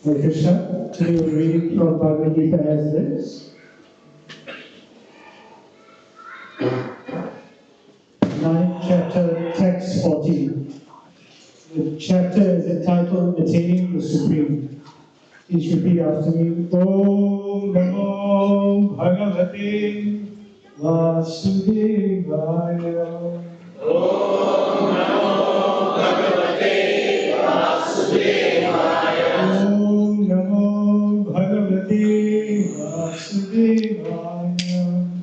Hare Krishna. Today we're reading from Bhagavad Gita as this. 9th chapter, text 14. The chapter is entitled Attaining the Supreme. Please repeat after me. Om Namo Bhagavate Vasudevaya. Om Namo Bhagavate Vasudevaya. Om Namo Bhagavate Vasudevaya.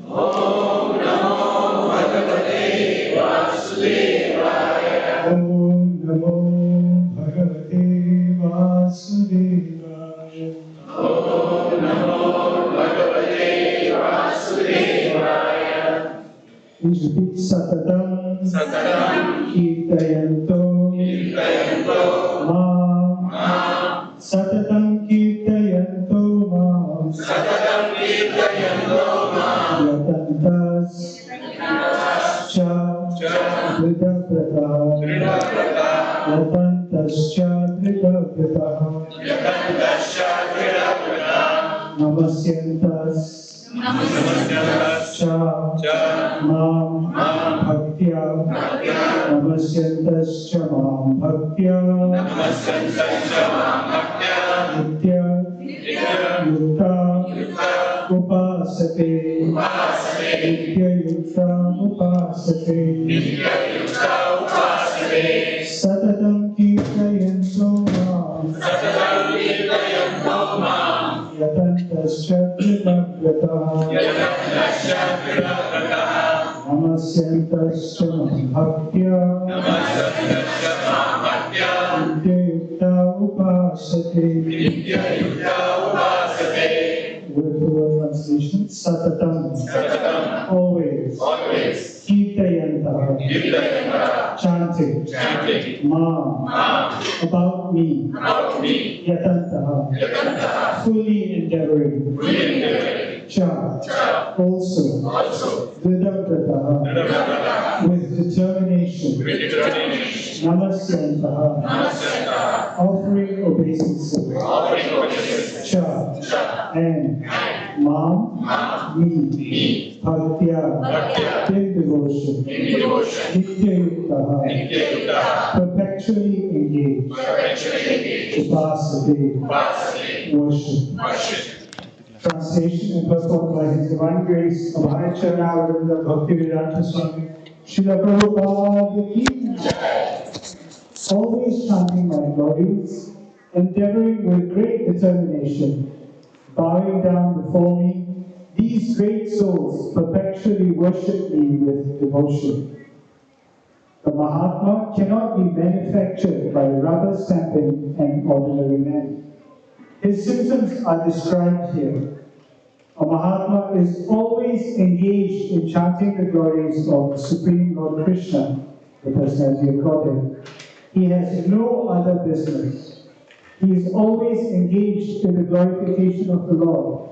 Om Namo Bhagavate Vasudevaya. Om Namo Bhagavate Vasudevaya. Om Namo Bhagavate Vasudevaya. Please repeat Satatam Satatam Kirtayanto Kirtayanto Mam Satatam Kirtayanto Mam Satatam Kirtayanto Yatantas Cha Vridavrata Vridavrata Yatantas Cha Vridavrata Yatantasya Vridavrata Namasyantas Cha Mam Bhaktya Namasyantas Cha Mam Bhaktya Nitya Yukta Upasate Nitya Yukta Upasate Satatam Kirtayanto Mam Yatantasya Vridavrata Namasyantasya Bhaktya Nitya Upasate. Word for word translation. Satatam. Always. Kirtayanta. Chanting. Mam. About me. Yatanta. Fully endeavoring. Cha. Also. Vidavrata. With determination. Namasyanta. Offering obeisance. Cha. And Mam. Me. Bhaktya. In devotion. Nitya Yukta. Perpetually engaged. Upasate. Worship. Translation and purport by His Divine Grace of Maharaj Bhaktivedanta Swami Srila Prabhupada ki jai. Always chanting my glories, endeavoring with great determination, bowing down before me, these great souls perpetually worship me with devotion. The Mahatma cannot be manufactured by rubber stamping and ordinary men. His symptoms are described here. A Mahatma is always engaged in chanting the glories of the Supreme Lord Krishna, the personality of Godhead. He has no other business. He is always engaged in the glorification of the Lord.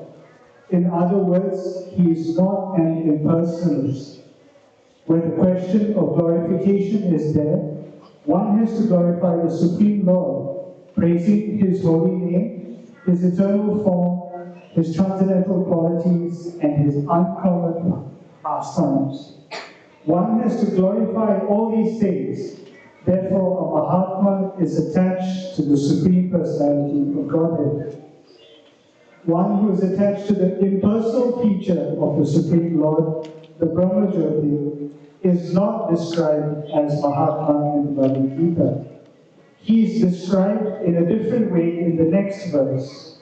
In other words, he is not an impersonalist. When the question of glorification is there, one has to glorify the Supreme Lord, praising His holy name, His eternal form, His transcendental qualities, and His uncommon pastimes. One has to glorify all these things. Therefore, a Mahatma is attached to the Supreme Personality of Godhead. One who is attached to the impersonal feature of the Supreme Lord, the Brahmajyoti, is not described as Mahatma in the Bhagavad Gita. He is described in a different way in the next verse.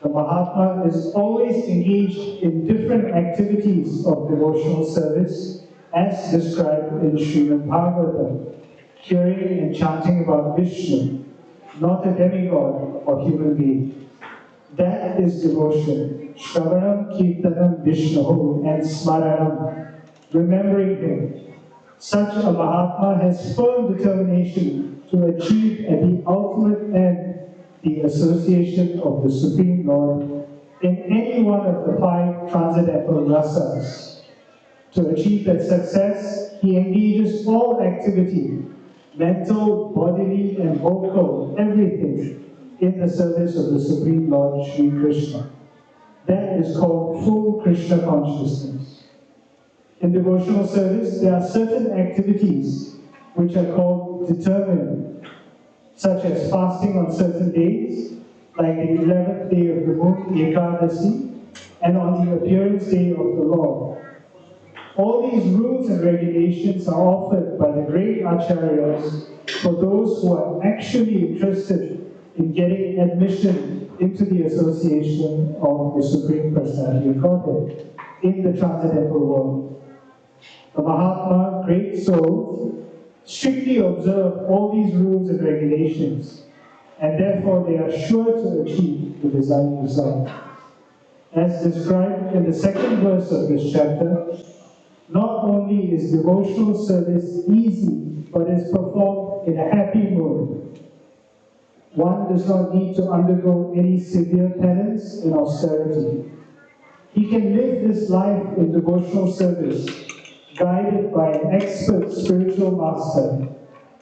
The Mahatma is always engaged in different activities of devotional service as described in Srimad Bhagavatam, hearing and chanting about Vishnu, not a demigod or human being. That is devotion. Shravanam, Kirtanam, Vishnu, and Smaranam, remembering Him. Such a Mahatma has firm determination to achieve at the ultimate end the association of the Supreme Lord in any one of the 5 transcendental rasas. To achieve that success, he engages all activity, mental, bodily, and vocal, everything, in the service of the Supreme Lord Sri Krishna. That is called full Krishna consciousness. In devotional service, there are certain activities which are called determined, such as fasting on certain days, like the 11th day of the moon, Ekadasi, and on the appearance day of the Lord. All these rules and regulations are offered by the great acharyas for those who are actually interested in getting admission into the association of the Supreme Personality of Godhead in the transcendental world. The Mahatma, great souls, strictly observe all these rules and regulations, and therefore they are sure to achieve the desired result. As described in the second verse of this chapter, not only is devotional service easy, but is performed in a happy mood. One does not need to undergo any severe penance and austerity. He can live this life in devotional service, guided by an expert spiritual master,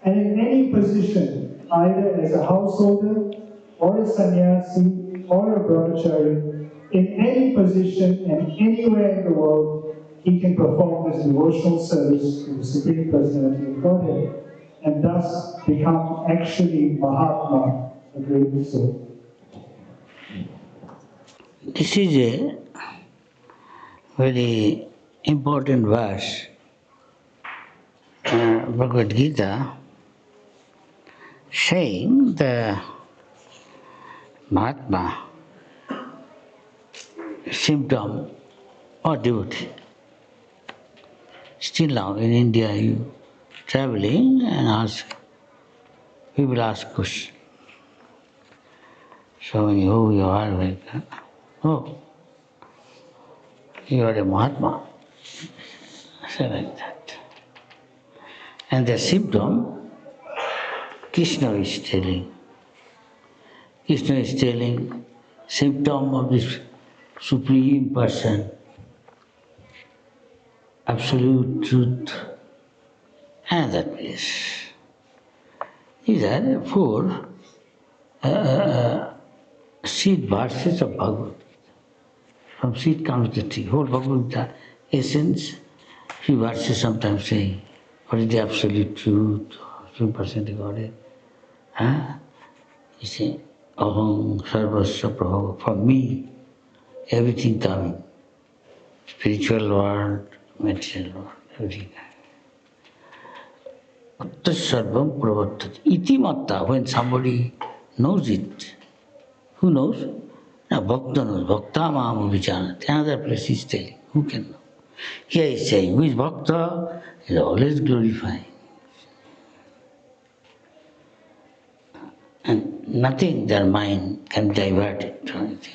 and in any position, either as a householder, or a sannyasi, or a brahmachari, in any position and anywhere in the world, he can perform this devotional service to the Supreme Personality of Godhead, and thus become actually Mahatma, a great soul. This is a very important verse, Bhagavad Gita, saying the Mahatma symptom or devotee. Still now in India you traveling and ask, people ask question. So who you are, like, oh, you are a Mahatma. Say like that. And the symptom, Krishna is telling. Krishna is telling symptom of this Supreme Person, absolute truth, and that place. These are four seed verses of Bhagavad. From seed comes the tree. Whole Bhagavad Gita essence, few verses sometimes saying, what is the absolute truth, Supreme Person of Godhead? You say, Aham Sarvasya Prabhava, from me, everything coming. Spiritual world, material world, everything. Atta sarvam pravartati. Iti matta, when somebody knows it. Who knows? Now Bhakta knows. Bhakta mahamu vichanati. Another place is telling. Who can know? Here he is saying, who is Bhakta is always glorifying. And nothing their mind can divert it from anything.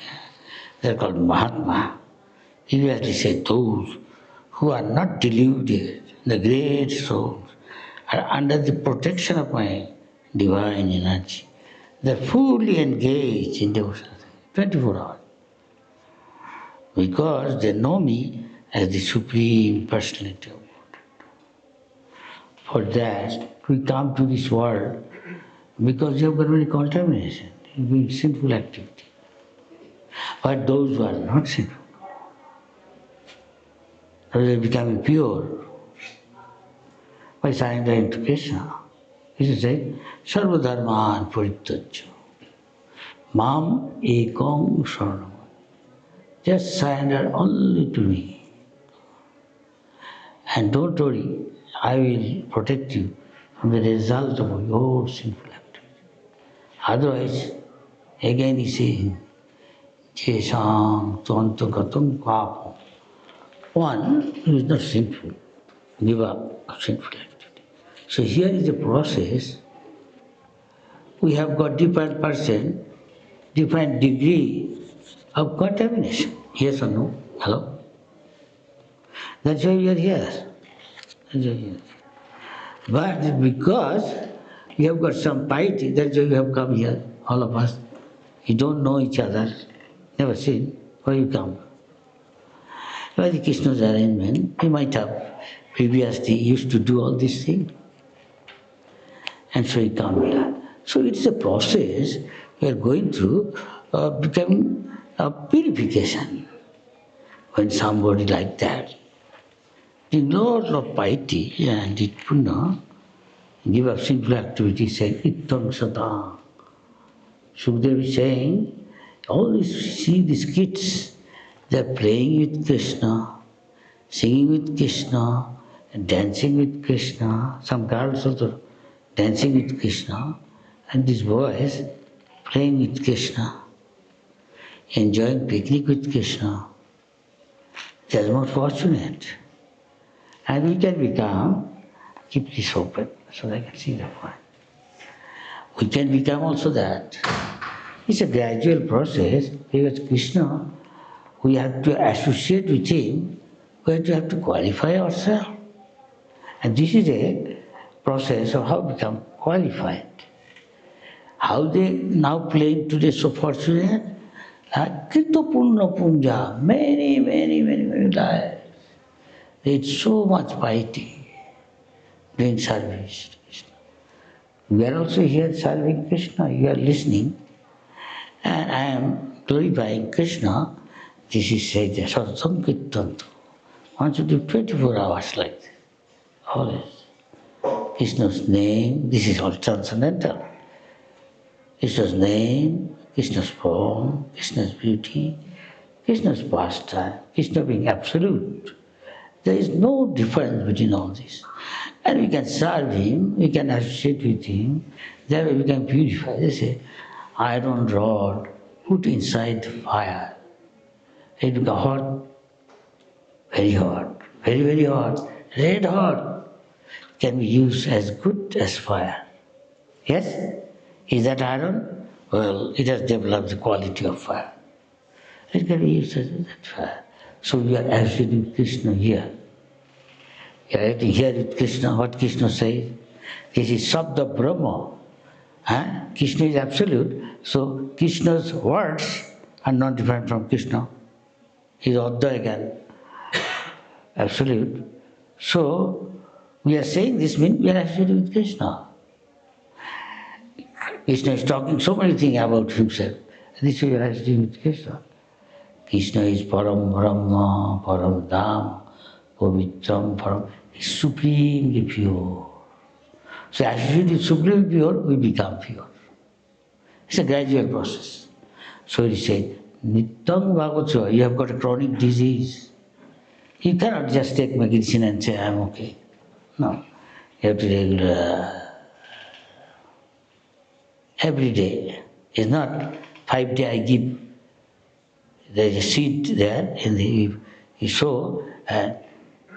They are called Mahatma. Previously said, those who are not deluded, the great souls, are under the protection of my divine energy. They are fully engaged in devotion, 24 hours. Because they know me as the Supreme Personality of God. For that, we come to this world because you have got many contamination, you doing sinful activity. But those who are not sinful, those are becoming pure by surrendering to Krishna. He said, Sarva dharman parityajya mam ekam sharanam. Just surrender only to me. And don't worry, I will protect you from the result of your sinful activity. Otherwise, again he says, Jesam tvantagatam papam. One who is not sinful, give up sinful activity. So here is the process. We have got different person, different degree of contamination. Yes or no? Hello? That's why we are here. That's why we are here. But because we have got some piety, that's why we have come here, all of us. You don't know each other, never seen, why you come? By the Krishna's arrangement, he might have previously used to do all these things. And so he come here. So it is a process we are going through becoming a purification. When somebody like that, doing lots of piety and did punya, give up sinful activities, saying, Ittam Sata. Sukdev is saying, all these, see these kids, they are playing with Krishna, singing with Krishna, dancing with Krishna, some girls also dancing with Krishna, and these boys playing with Krishna, enjoying picnic with Krishna. They are more fortunate. And we can become, keep this open so that I can see the point. We can become also that. It's a gradual process because Krishna, we have to associate with him, we have to qualify ourselves. And this is a process of how to become qualified. How they now playing today so fortunate? Kirto Punna Punja, many lives. There is so much piety doing service to Krishna. We are also here serving Krishna, you are listening, and I am glorifying Krishna. This is said, Satsang Kirtantu. One should do 24 hours like this, always. Krishna's name, this is all transcendental. Krishna's name, Krishna's form, Krishna's beauty, Krishna's pastime, Krishna being absolute. There is no difference between all this. And we can serve him, we can associate with him, that way we can purify. They say, iron rod put inside fire. It becomes hot, very hot, red hot. Can be used as good as fire. Yes? Is that iron? Well, it has developed the quality of fire. It can be used as that fire. So we are associating with Krishna here. We are here with Krishna, what Krishna says. This is Sabda Brahma. Krishna is absolute, so Krishna's words are not different from Krishna. He is Adda again, absolute. So, we are saying this means we are associated with Krishna. Krishna is talking so many things about himself. This way we are associated with Krishna. Krishna is Param Brahma, Param Dham, Pavitram, Param. He is supremely pure. So as it is supremely pure, we become pure. It's a gradual process. So he said, Nityam Bhagavad, you have got a chronic disease. You cannot just take medicine and say, I am okay. No. You have to regular. Every day. It's not 5 days I give. There is a seed there, in the you sow, and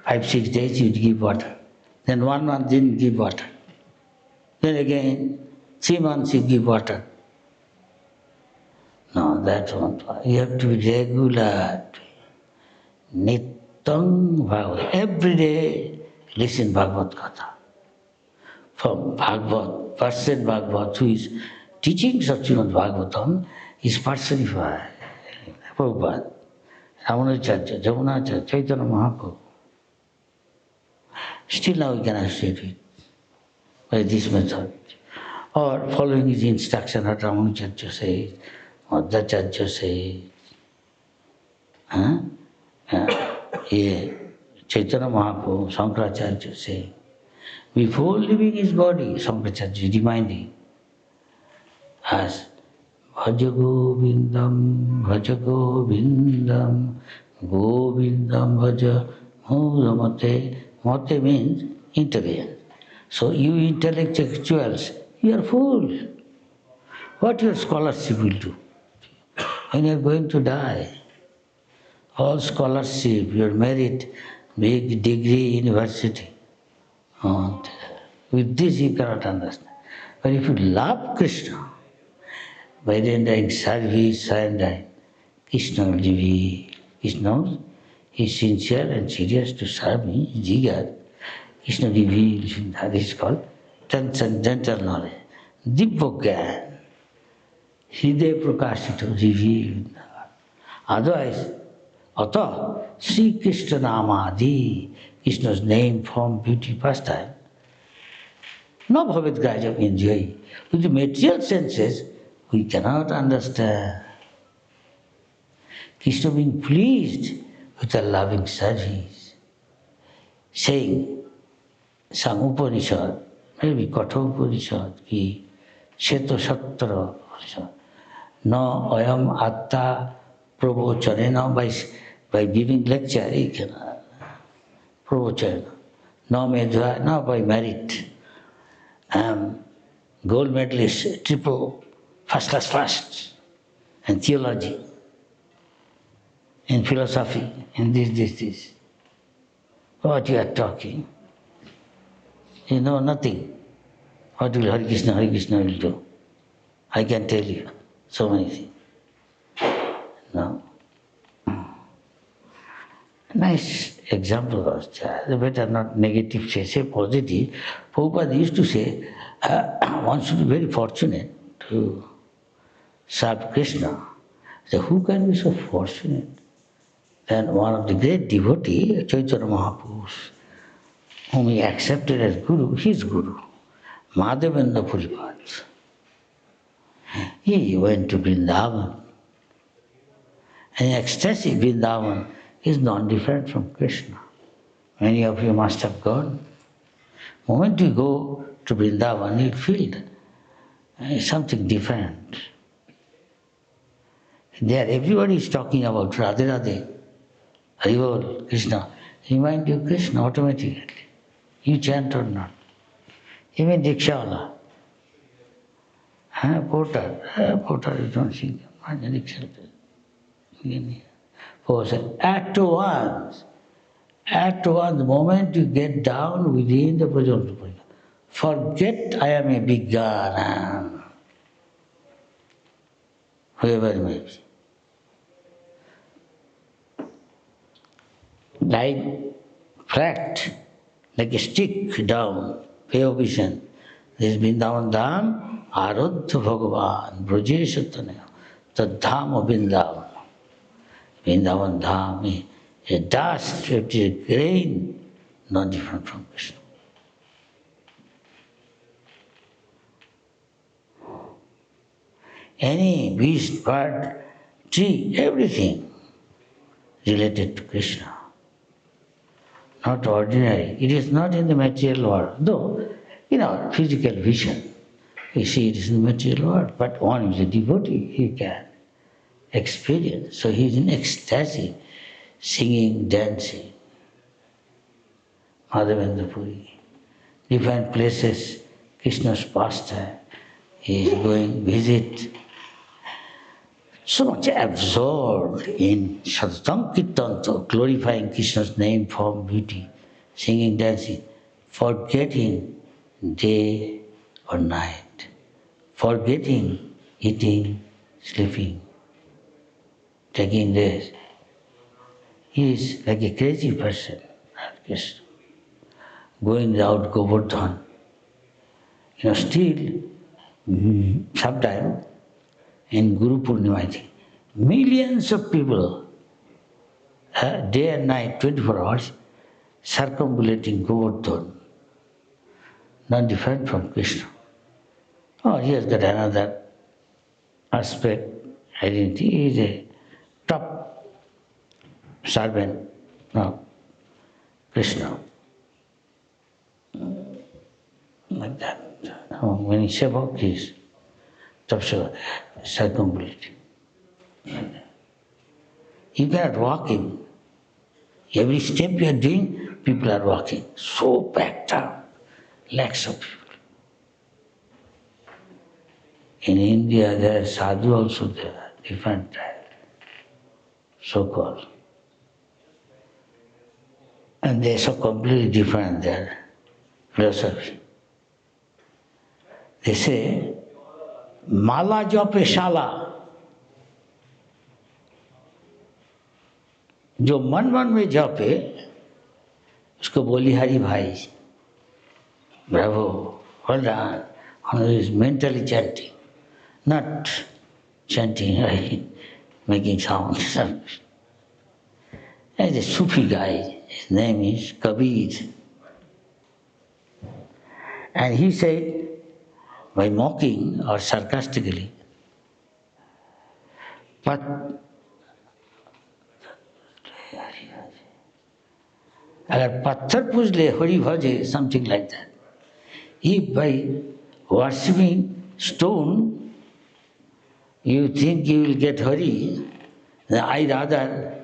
5-6 days you give water. Then 1 month didn't give water. Then again, 3 months you give water. No, that won't. You have to be regular. Nityam Bhagavad. Every day listen Bhagavad Gita. From Bhagavad, person Bhagavad, who is teaching Srimad Bhagavatam, is personified. Prabhupada, Ramanujacharya, Jamunacharya, Chaitanya Mahaprabhu. Still now we can associate it by this method. Or following his instruction, what Ramanujacharya says, Madhacharya says. Chaitanya Mahaprabhu, Sankaracharya says. Before leaving his body, Sankaracharya is reminding us, Bhaja Govindam, Bhaja Govindam, Govindam Bhaja Mudamate. Mate means intelligence. So you intellectuals, you are fools. What your scholarship will do? When you are going to die, all scholarship, your merit, big degree, university. And with this you cannot understand. But if you love Krishna, by rendering service, surrendering, Krishna will give you. Krishna is sincere and serious to serve me, Jigar. Krishna reveals, that is called transcendental knowledge. Dibbogyan, Hriday Prakashito, revealed. Otherwise, Ata, Sri Krishna Namadi, Krishna's name, form, beauty, pastime. No bhavet grajam enjoy. With the material senses, We cannot understand. Krishna being pleased with a loving service, saying some Upanishad, maybe Katha Upanishad, ki Sheto Sattara Upanishad, no ayam atta pravocharena, by giving lecture, he cannot. Pravocharena. No medha, no by merit. Gold medalist, triple, first class first, in theology, in philosophy, in this. What you are talking? You know nothing. What will Hare Krishna will do? I can tell you so many things. No. Nice example was that. Better not negative say positive. Prabhupada used to say, one should be very fortunate to serve Krishna. So who can be so fortunate? Then one of the great devotee, Chaitanya Mahaprabhu, whom he accepted as Guru, his Guru, Madhavendra Puripad. He went to Vrindavan. And ecstasy, Vrindavan is not different from Krishna. Many of you must have gone. The moment you go to Vrindavan, you feel something different. There, everybody is talking about Radhe Radhe, Haribol, Krishna. Remind you Krishna automatically. You chant or not. Even Dikshawala. Porter, you don't sing. At once, the moment you get down within the present, forget I am a big God, whoever it may be. Like flat, like a stick down, pay vision. This Vrindavan Dham, Aradhya Bhagavan, Brajeshatanya, the Dham of Vrindavan. Vrindavan Dham is a dust, it is a grain, not different from Krishna. Any beast, bird, tree, everything related to Krishna. Not ordinary. It is not in the material world. Though, in our physical vision, we see it is in the material world. But one is a devotee, he can experience. So he is in ecstasy, singing, dancing. Madhavendra Puri. Different places, Krishna's pastime. He is going visit. So much absorbed in Satatam Kirtanto, glorifying Krishna's name, form, beauty, singing, dancing, forgetting day or night, forgetting eating, sleeping, taking rest. He is like a crazy person, Krishna, going out Govardhan. Still, sometimes in Guru Purnima, I think, millions of people, day and night, 24 hours, circumambulating Govardhan, not different from Krishna. Oh, he has got another aspect, identity. He is a top servant of Krishna. Like that. When he Subhag is top circumambulating. You cannot walk in. Every step you are doing, people are walking. So packed up. Lakhs of people. In India, there are sadhu also there, different type, so-called. And they are so completely different their philosophy. They say, Mala jope shala. जो मन में जपे उसको बोली हरि भाई bravo, well done. He is mentally chanting, not chanting, making sound. There's a Sufi guy, his name is Kabir. And he said, by mocking or sarcastically, But अगर पत्थर पूज ले हरि भजे, something like that. If by worshipping stone you think you will get Hari, then I rather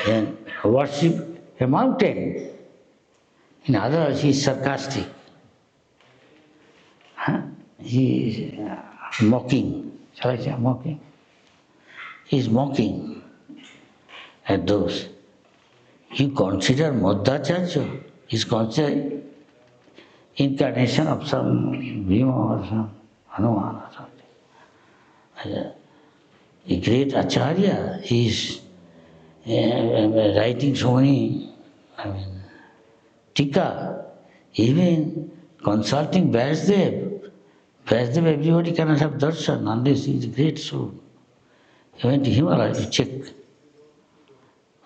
than worship a mountain. In other words, he is sarcastic. He is mocking. Shall I say mocking? He is mocking at those. You consider Madhacharya is considered incarnation of some Bhima or some Hanuman or something. A great Acharya, he is writing so many, Tika, even consulting Vyasdev. Vyasdev, everybody cannot have darshan unless he is a great soul. He went to Himalaya to check.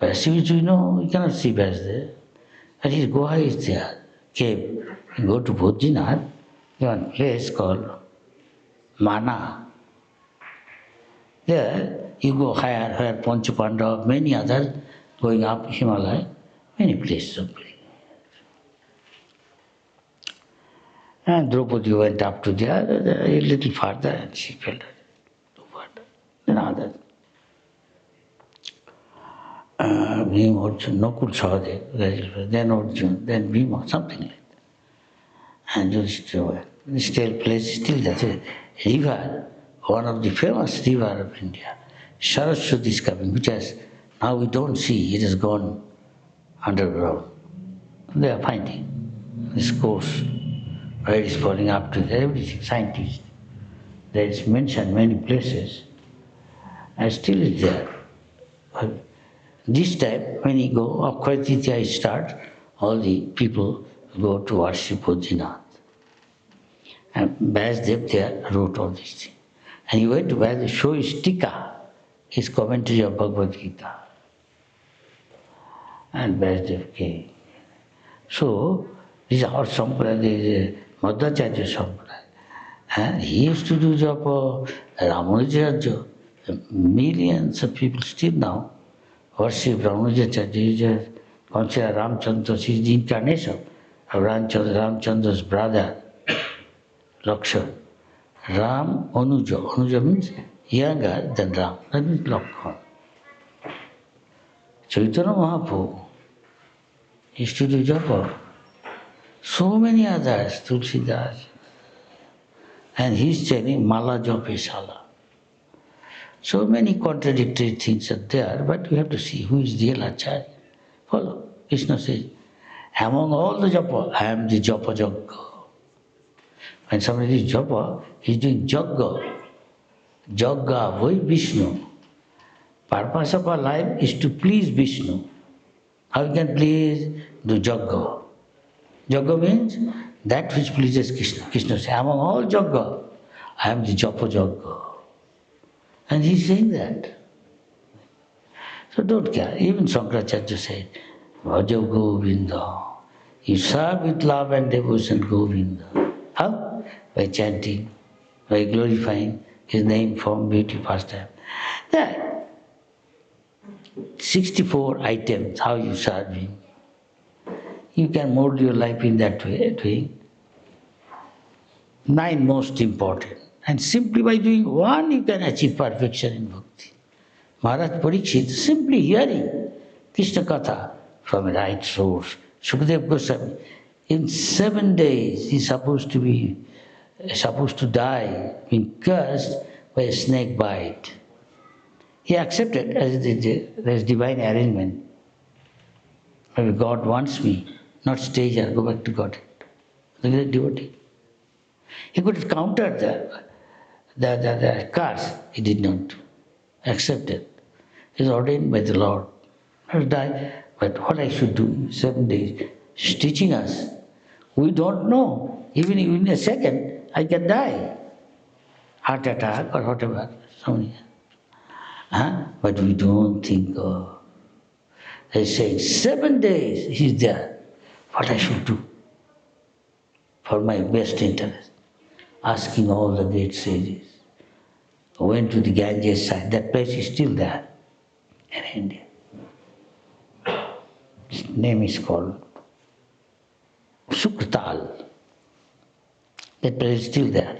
Vyasdev, which we know, we cannot see Vyasdev. But his Guha is there, cave. You go to Bodhinath, one place called Mana. There you go higher, where Panchapanda, many others going up Himalaya, many places of pilgrimage. And Draupadi went up to there, a little farther, and she fell too further. Then others. Bhima, Arjuna, Nakul Sahadev, then Arjuna, then Bhima, something like that. And Yudhishthira, still place, still that's a river, one of the famous river of India. Saraswati is coming, which has, now we don't see, it has gone underground. They are finding this course, where it is falling up to everything, scientists. There is mentioned many places, and still is there. This time, when you go, Akshaya Tritiya start, all the people go to worship Bodhinath. And Vyasdev there wrote all these things. And he went to Vyasdev, show his Tika, his commentary of Bhagavad Gita. And Vyasdev came. So, this is our Sampradaya, this is Madhacharya Sampradaya. And he used to do japa, Ramanujacharya. Millions of people still now worship Ramanujacharya. He is considered Ramchandra, he is the incarnation of Ramchandra's brother, Lakshman. Ram Anuja. Anuja means younger than Ram. That means Lakshman. Chaitanya Mahaprabhu used to do japa. So many others, Tulsidas. And he is telling Mala Japa Sala. So many contradictory things are there, but we have to see who is real Acharya. Follow. Krishna says, among all the japa, I am the japa jagga. When somebody is japa, he is doing jagga. Jagga, why Vishnu? Purpose of our life is to please Vishnu. How we can please? Do jagga. Jagga means that which pleases Krishna. Krishna says, among all jagga, I am the japa jagga. And he is saying that. So don't care. Even Shankaracharya said, Bhaja Govinda. You serve with love and devotion Govinda. How? By chanting, by glorifying his name, form, beauty, pastime. There 64 items, how you serve him. You can mold your life in that way. 9 most important. And simply by doing one, you can achieve perfection in bhakti. Maharaj Parikshit, simply hearing Krishna Katha from a right source. Sukadeva Goswami, in 7 days, he is supposed to die, being cursed by a snake bite. He accepted as the divine arrangement. Maybe God wants me, not stay here, go back to God. The great devotee. He could have countered the curse. He did not accept it. He is ordained by the Lord. I'll die. But what I should do 7 days? He's teaching us. We don't know. Even in a second, I can die. Heart attack or whatever. But we don't think. They say 7 days he's there. What I should do for my best interest? Asking all the great sages. went to the Ganges side. That place is still there in India. Its name is called Sukratal. That place is still there.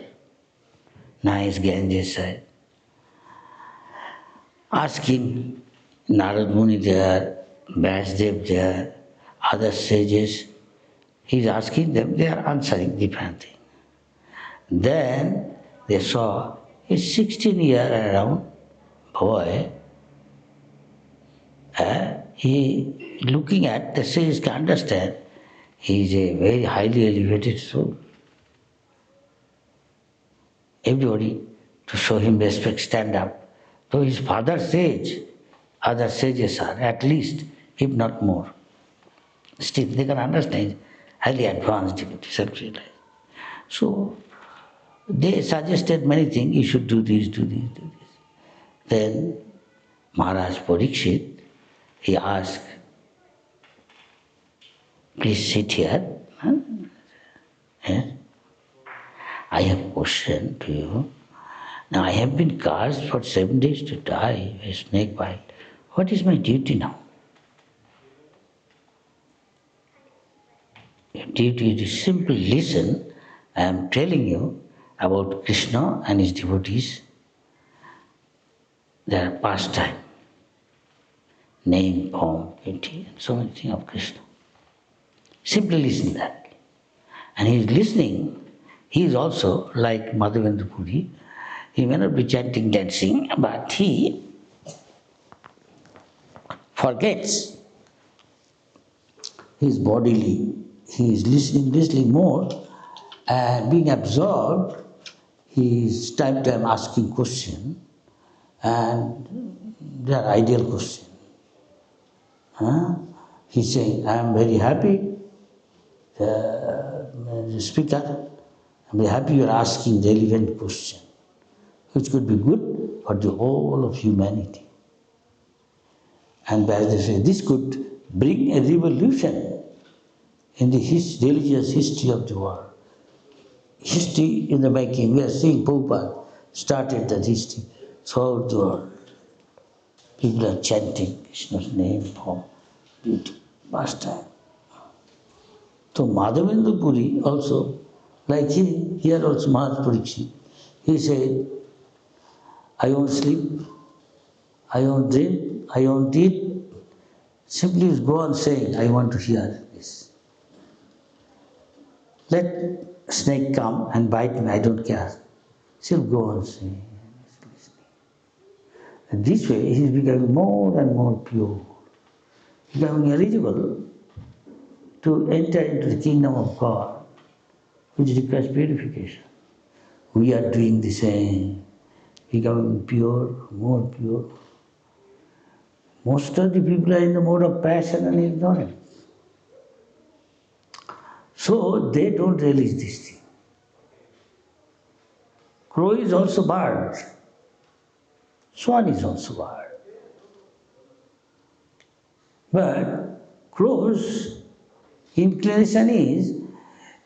Nice Ganges side. Asking Narad Muni there, Vyasdev there, other sages, he's asking them, they are answering different things. Then they saw a 16-year-old boy, he looking at, the sages can understand, he is a very highly elevated soul. Everybody to show him respect, stand up. Though his father sage, other sages are, at least, if not more. Still, they can understand, highly advanced devotee, self-realized. So, they suggested many things, you should do this, do this, do this. Then, Maharaj Parikshit, he asked, please sit here. Huh? Yes? I have a question to you. Now, I have been cast for 7 days to die, a snake bite. What is my duty now? Your duty is to simply listen. I am telling you about Krishna and his devotees, their pastime, name, form, beauty, and so many things of Krishna. Simply listen that. And he is listening, he is also like Madhavendra Puri. He may not be chanting, dancing, but he forgets his bodily. He is listening more, and being absorbed, he is time to time asking questions, and they are ideal questions. He is saying, I am very happy, the speaker, I am very happy you are asking relevant questions, which could be good for the whole of humanity. And as they say, this could bring a revolution in the religious history of the world. History in the making. We are seeing Prabhupada started that history throughout the world. People are chanting Krishna's name, form, beauty, pastime. So Madhavendra Puri also, like him, here also Maharaj Parikshit, he said, I won't sleep, I won't drink, I won't eat. Simply go on saying, I want to hear this. Let snake come and bite me, I don't care. Still go on saying. And this way he is becoming more and more pure, becoming eligible to enter into the kingdom of God, which requires purification. We are doing the same, becoming pure, more pure. Most of the people are in the mode of passion and ignorance. So they don't realize this thing. Crow is also bird. Swan is also bird. But crow's inclination is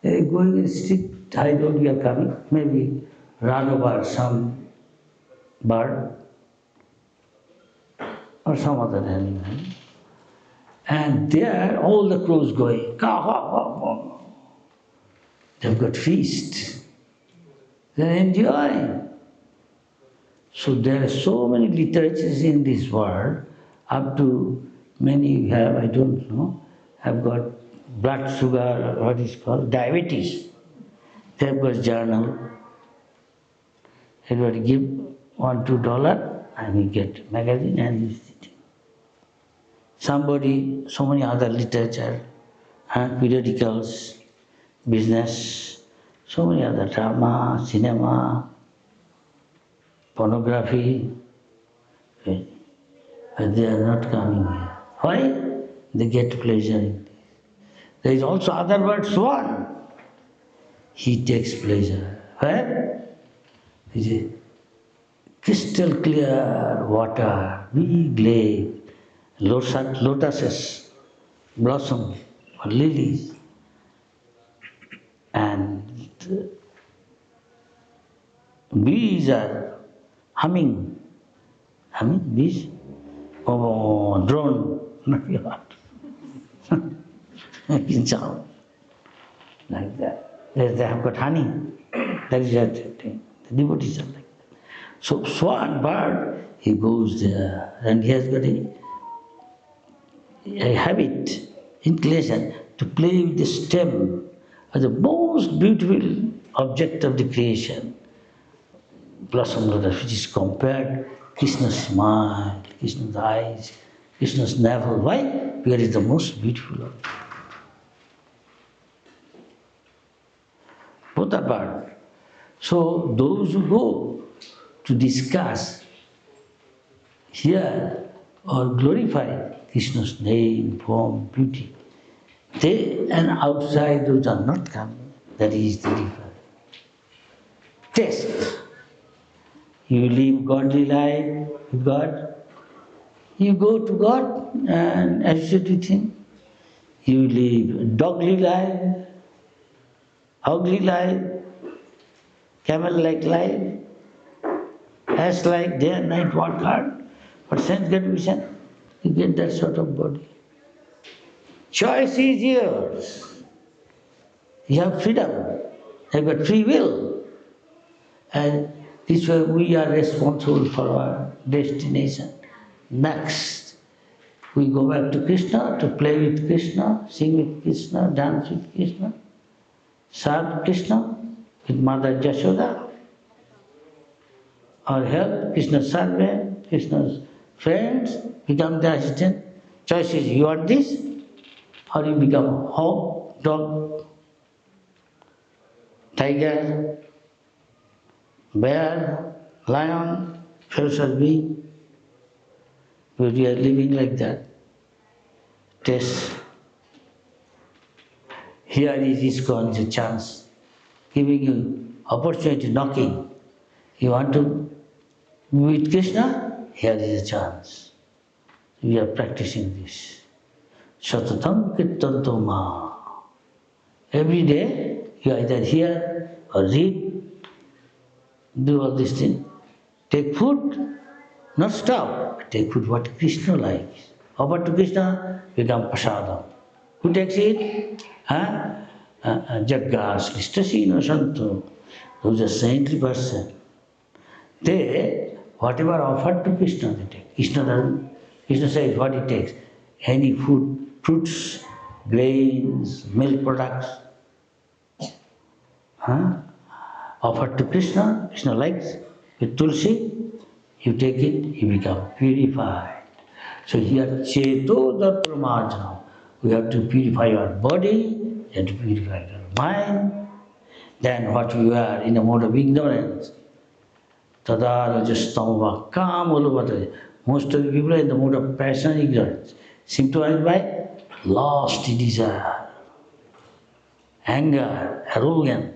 going in strict high road, you are coming, maybe run over some bird or some other animal. And there all the crows going, caw, caw, caw, caw. They've got feast. They're enjoying. So there are so many literatures in this world, up to many have, I don't know, have got blood sugar, what is called, diabetes. They have got journal. Everybody give $1, $2 and you get magazine and he's sitting. Somebody, so many other literature, periodicals, business, so many other drama, cinema, pornography, but they are not coming here. Why? They get pleasure in this. There is also other word, swan. He takes pleasure. Where? It is crystal clear water, big lake, lotuses, blossom, or lilies, and bees are humming. Humming, bees? Oh, drone. Nothing what. In sound. Like that. They have got honey. That is the thing. The devotees are like that. So swan bird, he goes there and he has got a habit, inclination to play with the stem as the most beautiful object of the creation. Blossom lotus, which is compared Krishna's smile, Krishna's eyes, Krishna's navel. Why? Because it is the most beautiful object. Both are bad. So those who go to discuss here or glorify Krishna's name, form, beauty, they and outside those are not coming. That is the difference. Test. You live godly life with God. You go to God and associate with Him. You live dogly life, ugly life, camel-like life, ass-like day and night work hard. For sense gratification, you get that sort of body. Choice is yours. You have freedom. You have got free will. And this way we are responsible for our destination. Next, we go back to Krishna, to play with Krishna, sing with Krishna, dance with Krishna, serve Krishna with Mother Jashoda, or help Krishna's servant, Krishna's friends, become the assistant. Choice is you are this, or you become hawk, dog, tiger, bear, lion, ferocious being. But we are living like that. Test. Here is ISKCON, the chance, giving you opportunity, knocking. You want to be with Krishna? Here is a chance. We are practicing this. Satatam Kirtanto Ma. Every day you either hear or read, do all these things. Take food, not stop. Take food what Krishna likes. Offer to Krishna, become prasadam. Who takes it? Jaggas, Kristasino Santo. Those are saintly person. They, whatever offered to Krishna, they take. Krishna says what he takes. Any food, fruits, grains, milk products. Offered to Krishna, Krishna likes. With tulsi, you take it, you become purified. So here, Cheto Dharmajanam. We have to purify our body, we have to purify our mind. Then what we are in a mode of ignorance. Tada rajastamava kamalubhata. Most of the people are in the mode of passion and ignorance. Symptomized by lost desire, anger, arrogance,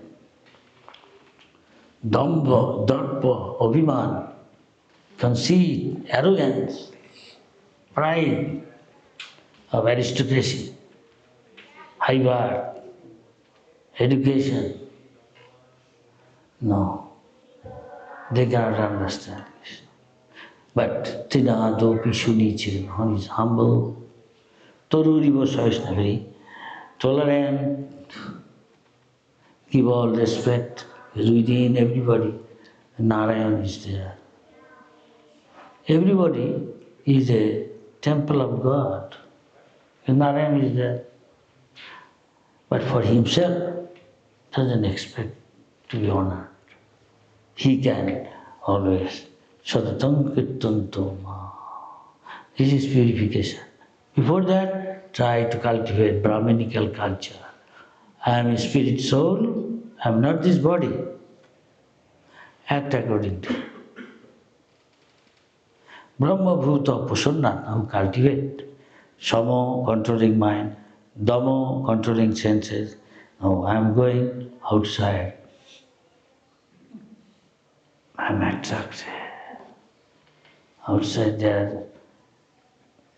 dambha, darpa, abhiman, conceit, arrogance, pride of aristocracy, high birth, education. No, they cannot understand this. But Trinado Pishuni Chiran is humble, Torurivo Vaishnaviri, tolerant, give all respect, is within everybody. Narayan is there. Everybody is a temple of God. Narayan is there. But for himself, doesn't expect to be honored. He can always. Satatam Kirtanto Ma. This is purification. Before that, try to cultivate Brahminical culture. I am a spirit soul, I am not this body. Act according to it. Brahma Bhuta Pasannat, now cultivate. Samo, controlling mind. Damo, controlling senses. Now I am going outside. I am attracted. Outside there,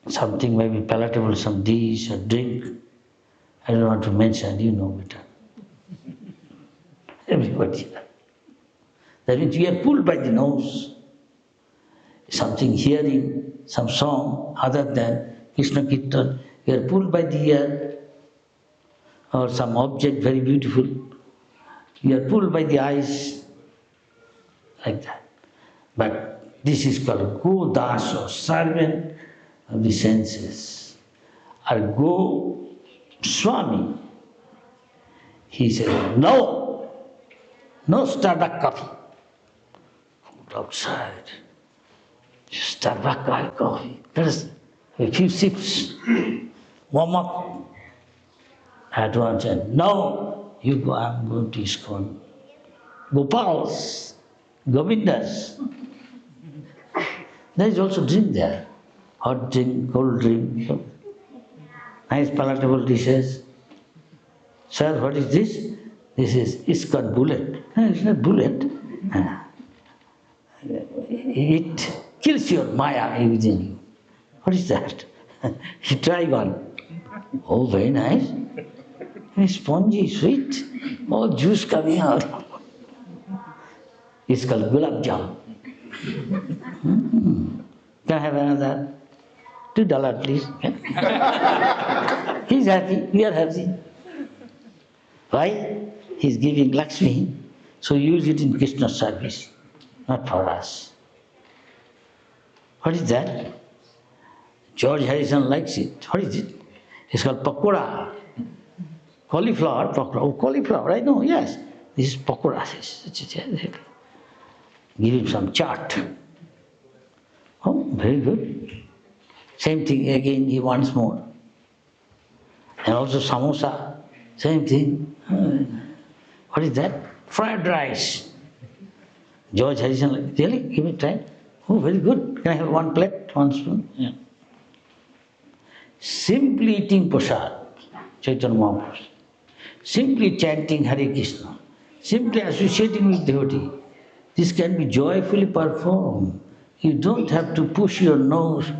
something may be palatable, some dish or drink. I don't want to mention, you know better. Everybody. That means we are pulled by the nose. something hearing, some song other than Krishna Kirtan, you are pulled by the ear, or some object very beautiful, you are pulled by the eyes, like that. But this is called Go Das, or servant of the senses. Or Go Swami. He said, no, no Starbucks coffee. Outside, Starbucks coffee. Let us have a few sips, warm up. At once, and no, you go, I'm going to ISKCON. Gopals, Govindas. There is also drink there. Hot drink, cold drink, nice palatable dishes. Sir, what is this? This is ISKCON bullet. No, it's not bullet. It kills your Maya within you. What is that? You try one. Oh, very nice. It's spongy, sweet. Oh, juice coming out. It's called gulab jam. Can I have another? $2, please. He's happy, we are happy. Why? He's giving Lakshmi, so use it in Krishna's service, not for us. What is that? George Harrison likes it. What is it? It's called pakora. Cauliflower, pakora. Oh, cauliflower, I know, yes. This is pakora. Give him some chaat. Oh, very good. Same thing again, he wants more. And also samosa, same thing. What is that? Fried rice. George Harrison, really? Give it a try. Oh, very good. Can I have one plate, one spoon? Yeah. Simply eating prasad, Chaitanya Mahaprabhu. Simply chanting Hare Krishna. Simply associating with devotee. This can be joyfully performed. You don't have to push your nose.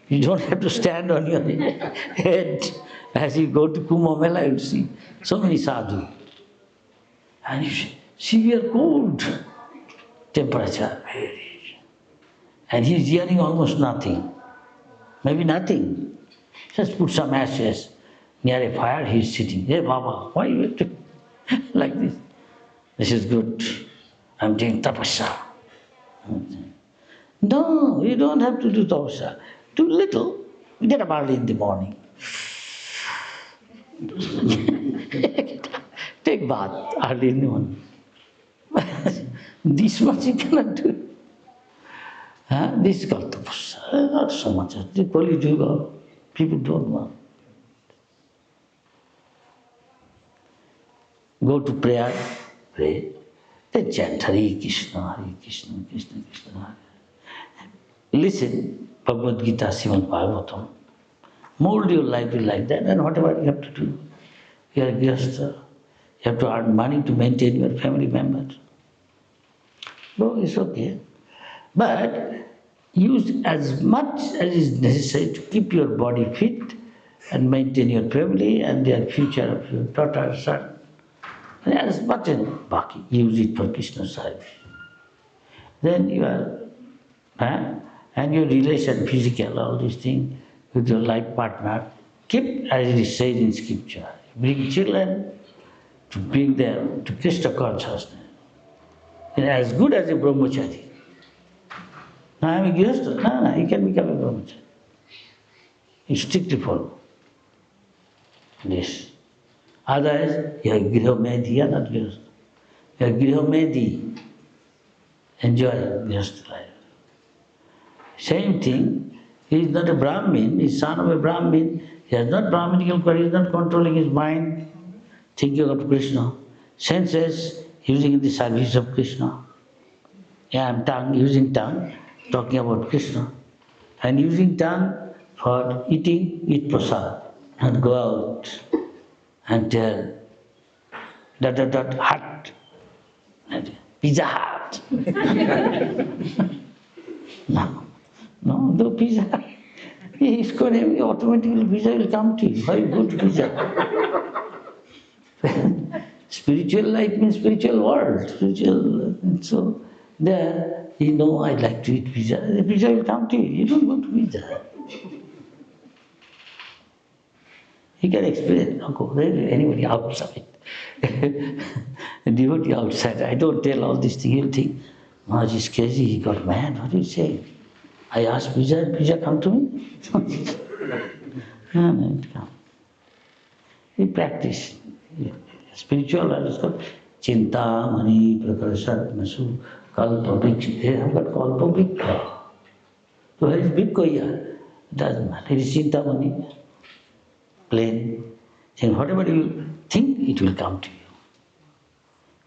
You don't have to stand on your head. As you go to Kumbh Mela, you see so many sadhu. And you severe cold temperature. And he is hearing almost nothing. Maybe nothing. Just put some ashes near a fire, he is sitting. Hey Baba, why you have to like this? This is good. I'm doing tapasya. No, you don't have to do tapasya. Do little. Get up early in the morning. Take bath early in the morning. This much you cannot do. This is called tapasya. Not so much. The Kali Yuga, people don't want. Go to prayer, pray. Then chant Hare Krishna, Krishna Hare. Listen, Bhagavad Gita, Srimad Bhagavatam. Mold your life like that, and whatever you have to do. You are a grihastha. You have to earn money to maintain your family members. No, it's okay. But use as much as is necessary to keep your body fit and maintain your family and their future of your daughter, son. And as much as baki, use it for Krishna service. Then you are, and your relation, physical, all these things, with your life partner, keep as it is said in scripture. Bring children to bring them to Krishna consciousness. And as good as a brahmachari. Now I am a grihastha. No, you can become a brahmachari. You strictly follow this. Otherwise, you are grihomedi, you are not grihastha. You are grihomedi. Enjoy grihastha life. Same thing, he is not a Brahmin, he is son of a Brahmin, he has not Brahminical quality, he is not controlling his mind, thinking of Krishna. Senses, using in the service of Krishna. Yeah, I am using tongue, talking about Krishna. And using tongue for eating, eat prasad. And go out and tell, hut, Pizza Hut. No, the pizza, he's going to automatically pizza will come to you. Very good pizza. Spiritual life means spiritual world. Spiritual, so Then, I'd like to eat pizza. The pizza will come to you. You don't go to pizza. You can experience, don't go there, anybody outside. A devotee outside. I don't tell all these things. He'll think, Maharaj is crazy, he got mad. What do you say? I asked pizza, pizza come to me? No, it come. We practice. Spiritual life is called Chinta, Mani, Prakarasat, Masu, Kalpa, Bhikkhya. They have got Kalpa Bhikkhya. So where is Bhikkhya here? It doesn't matter. It is Chinta, Mani. Plain. Saying whatever you think, it will come to you.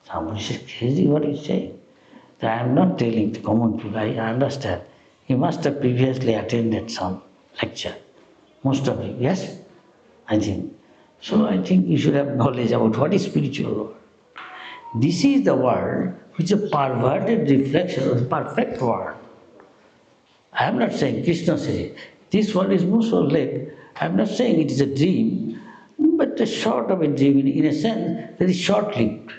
Somebody says, crazy, what are you saying? So I am not telling the common people, I understand. You must have previously attended some lecture. Most of you, yes? I think. So I think you should have knowledge about what is spiritual world. This is the world which is a perverted reflection of the perfect world. I am not saying, Krishna says, this world is most or less. I am not saying it is a dream, but a sort of a dream, in a sense, very short-lived.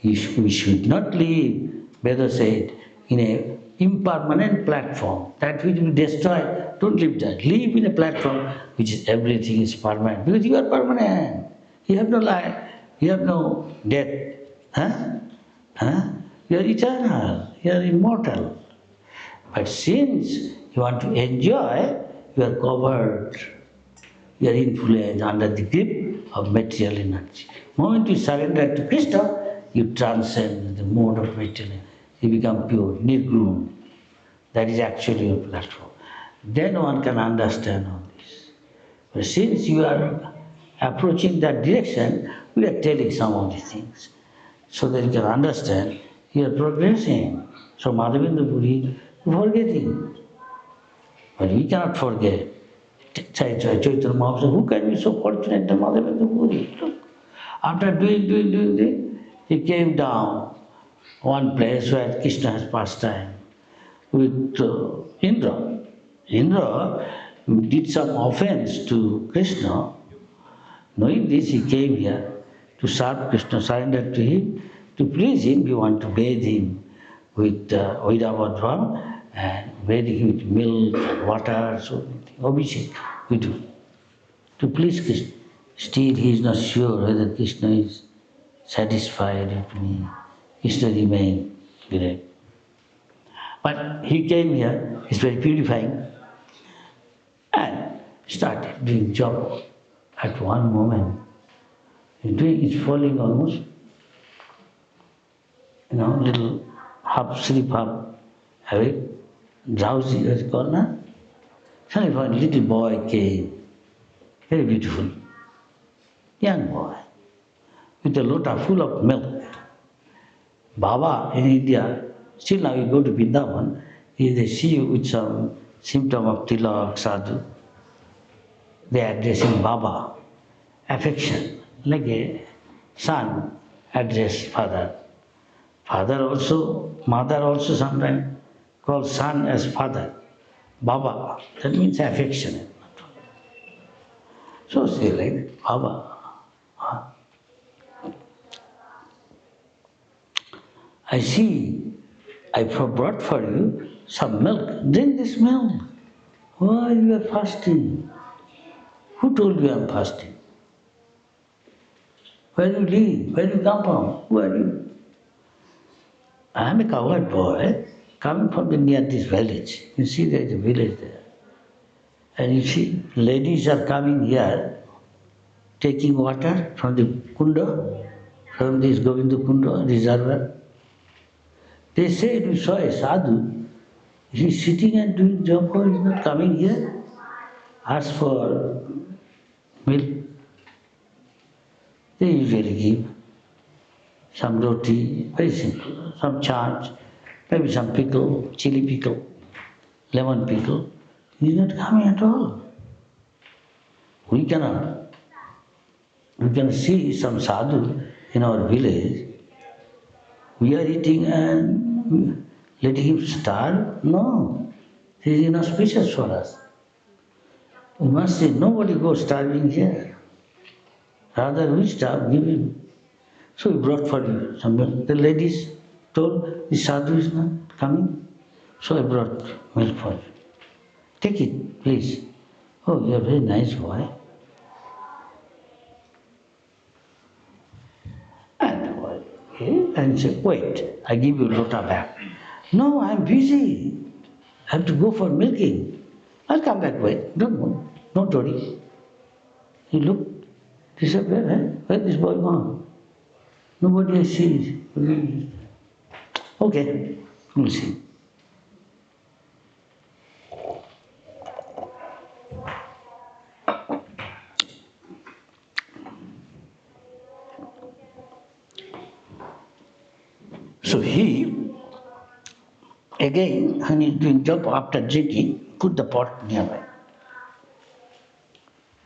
We should not live, Veda said, in an impermanent platform, that which will destroy. Don't live there. Live in a platform which is everything is permanent. Because you are permanent. You have no life. You have no death. You are eternal. You are immortal. But since you want to enjoy, you are covered. You are influenced under the grip of material energy. The moment you surrender to Krishna, you transcend the mode of material. You become pure, nirgun. That is actually your platform. Then one can understand all this. But since you are approaching that direction, we are telling some of these things. So that you can understand, you are progressing. So Madhavendra Puri, you are forgetting. But we cannot forget. Chaitanya Mahaprabhu, who can be so fortunate than Madhavendra Puri? Look, after doing, he came down one place where Krishna has pastime with Indra. Indra did some offense to Krishna. Knowing this, he came here to serve Krishna, surrender to him. To please him, we want to bathe him with Vaidavadram and bathe him with milk and water, so Abhishek we do. To please Krishna. Still, he is not sure whether Krishna is satisfied with me. Krishna remained great. But he came here, he's very purifying, and started doing job. At one moment, he's falling almost, little half sleep, half awake, drowsy as called, na? Suddenly a little boy came, very beautiful, young boy, with a lota full of milk. Baba in India, still now you go to Vrindavan, they see you with some symptom of tilak, sadhu, they are addressing Baba, affection, like a son address father. Father also, mother also sometimes call son as father. Baba, that means affection. So say like Baba. I see, I brought for you some milk. Drink this milk. Why you are fasting? Who told you I am fasting? Where you live? Where you come from? Who are you? I am a cowherd boy coming from near this village. You see there is a village there. And you see ladies are coming here taking water from the kunda, from this Govinda Kunda reservoir. They said we saw a sadhu, he is sitting and doing job, he is not coming here, ask for milk. They usually give some roti, very simple, some charge, maybe some pickle, chili pickle, lemon pickle. He is not coming at all. We can see some sadhu in our village. We are eating and letting him starve? No. This is inauspicious for us. We must say, nobody goes starving here. Rather, we starve, give him. So we brought for you some milk. The ladies told the sadhu is not coming, so I brought milk for you. Take it, please. Oh, you're a very nice boy. And he said, wait, I give you lota back. No, I'm busy. I have to go for milking. I'll come back, wait, don't worry. He looked, disappeared, where is this boy gone? Nobody has seen. Okay, we'll see. So he, again, when he's doing job after drinking, put the pot nearby.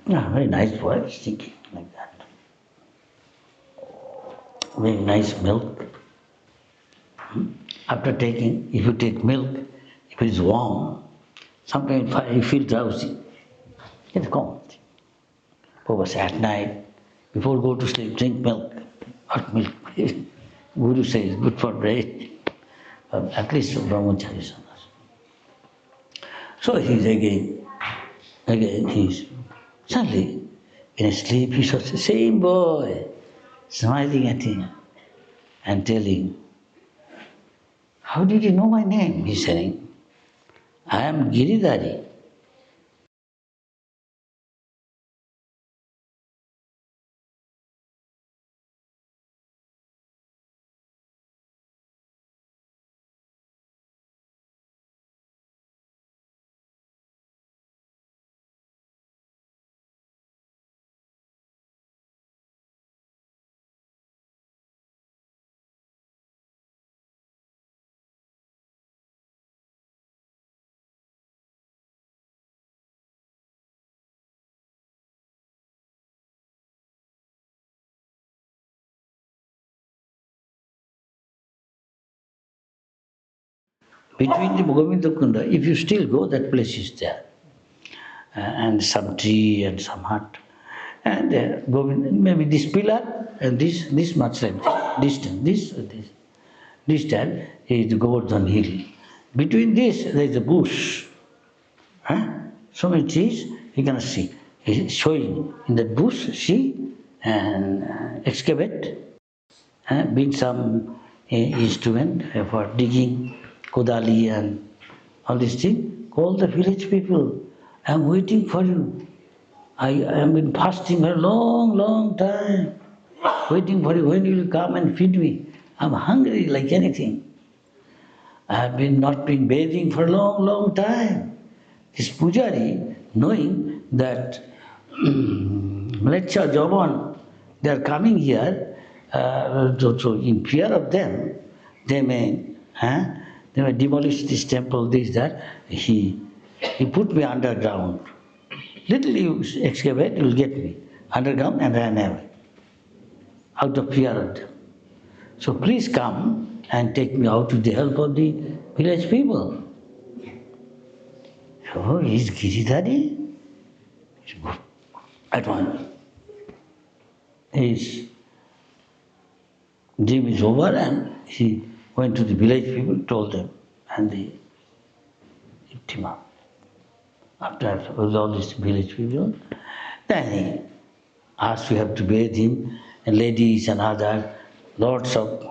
Ah, very nice boy, he's thinking like that. Very nice milk. After taking, if you take milk, if it is warm, sometimes you feel drowsy. It's common. Purpose at night, before go to sleep, drink milk, hot milk. Guru says good for brain. At least brahmachari sannyas. So he's again he's suddenly in his sleep he saw the same boy smiling at him and telling, how did you know my name? He's saying, I am Giridhari. Between the Govinda Kunda, if you still go, that place is there. And some tree and some hut. And maybe this pillar and this much like this distance is the Govardhan hill. Between this there is a bush. So many trees you can see. It's showing in the bush, see, and excavate, bring some instrument for digging, kodali and all these things. Call the village people. I am waiting for you. I have been fasting for a long time, waiting for you. When you will come and feed me? I'm hungry like anything. I have not been bathing for a long time. This pujari, knowing that Mlecha Javan, they are coming here, so in fear of them, they may demolish this temple, this, that. He put me underground. Little you excavate, you will get me underground and ran away out of fear of them. So please come and take me out with the help of the village people. So he's Giridhari. At once, his dream is over and he went to the village people, told them, and they picked him up. After with all these village people, then he asked to have to bathe him, and ladies and other, lots of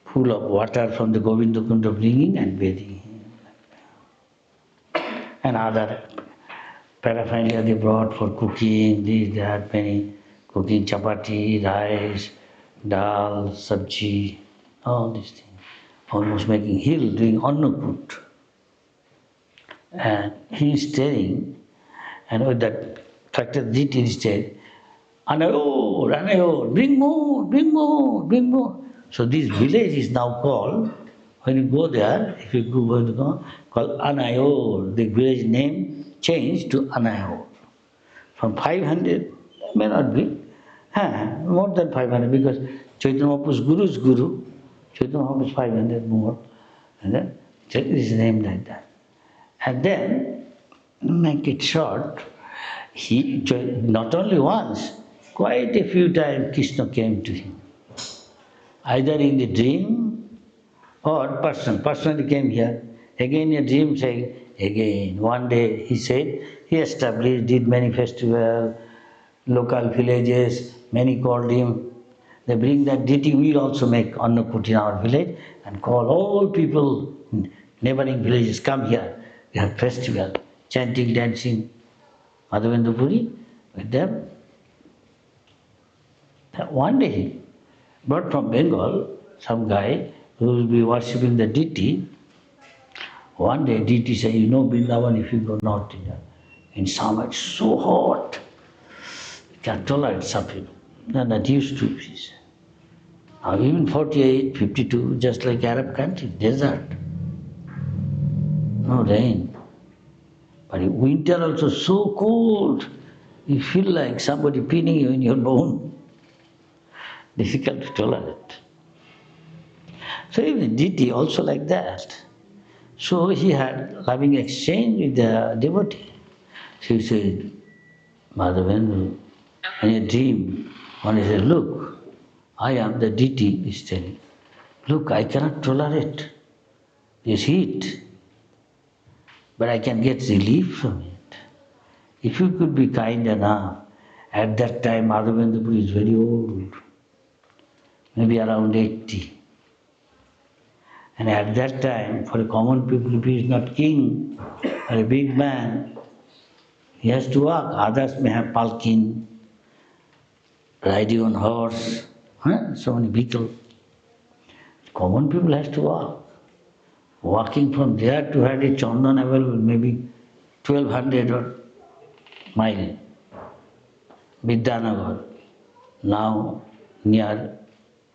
full of water from the Govinda Kunda bringing and bathing him. And other paraphernalia they brought for cooking, this, that, many cooking, chapati, rice, dal, sabji, all these things. Almost making hill, doing annakut. And he is staring, and with that tractor Jit he said, Anayor, bring more. So this village is now called, when you go there, if you go, called Anayor. The village name changed to Anayor. From 500, may not be, more than 500, because Chaitanya Mahaprabhu's Guru's Guru, Chaitanya Mahaprabhu's 500 more, and then it is named like that. And then, make it short, he not only once, quite a few times Krishna came to him. Either in the dream Or personally came here. Again a dream saying, again, one day he said, he established, did many festivals, local villages, many called him. They bring that deity, we will also make Annakut in our village and call all people in neighboring villages, come here. We have festival, chanting, dancing, Madhavendra Puri with them. One day he brought from Bengal some guy who will be worshipping the deity. One day deity said, you know Vrindavan, if you go north India, in summer it's so hot, you can't tolerate suffering. No, that used to be. Now even 48, 52, just like Arab country, desert. No rain. But in winter also so cold, you feel like somebody pinning you in your bone. Difficult to tolerate. So even deity also like that. So he had loving exchange with the devotee. So he said, Madhavendra, in a dream, one he said, look, I am the deity, is telling. Look, I cannot tolerate this heat, but I can get relief from it. If you could be kind enough, at that time Madhavendra Puri is very old, maybe around 80. And at that time, for a common people, if he is not king or a big man, he has to walk. Others may have palkin, riding on horse, so many vehicles. Common people has to walk. Walking from there to have a Chandan available, maybe 1200 or mile. Vidyanagar, now near,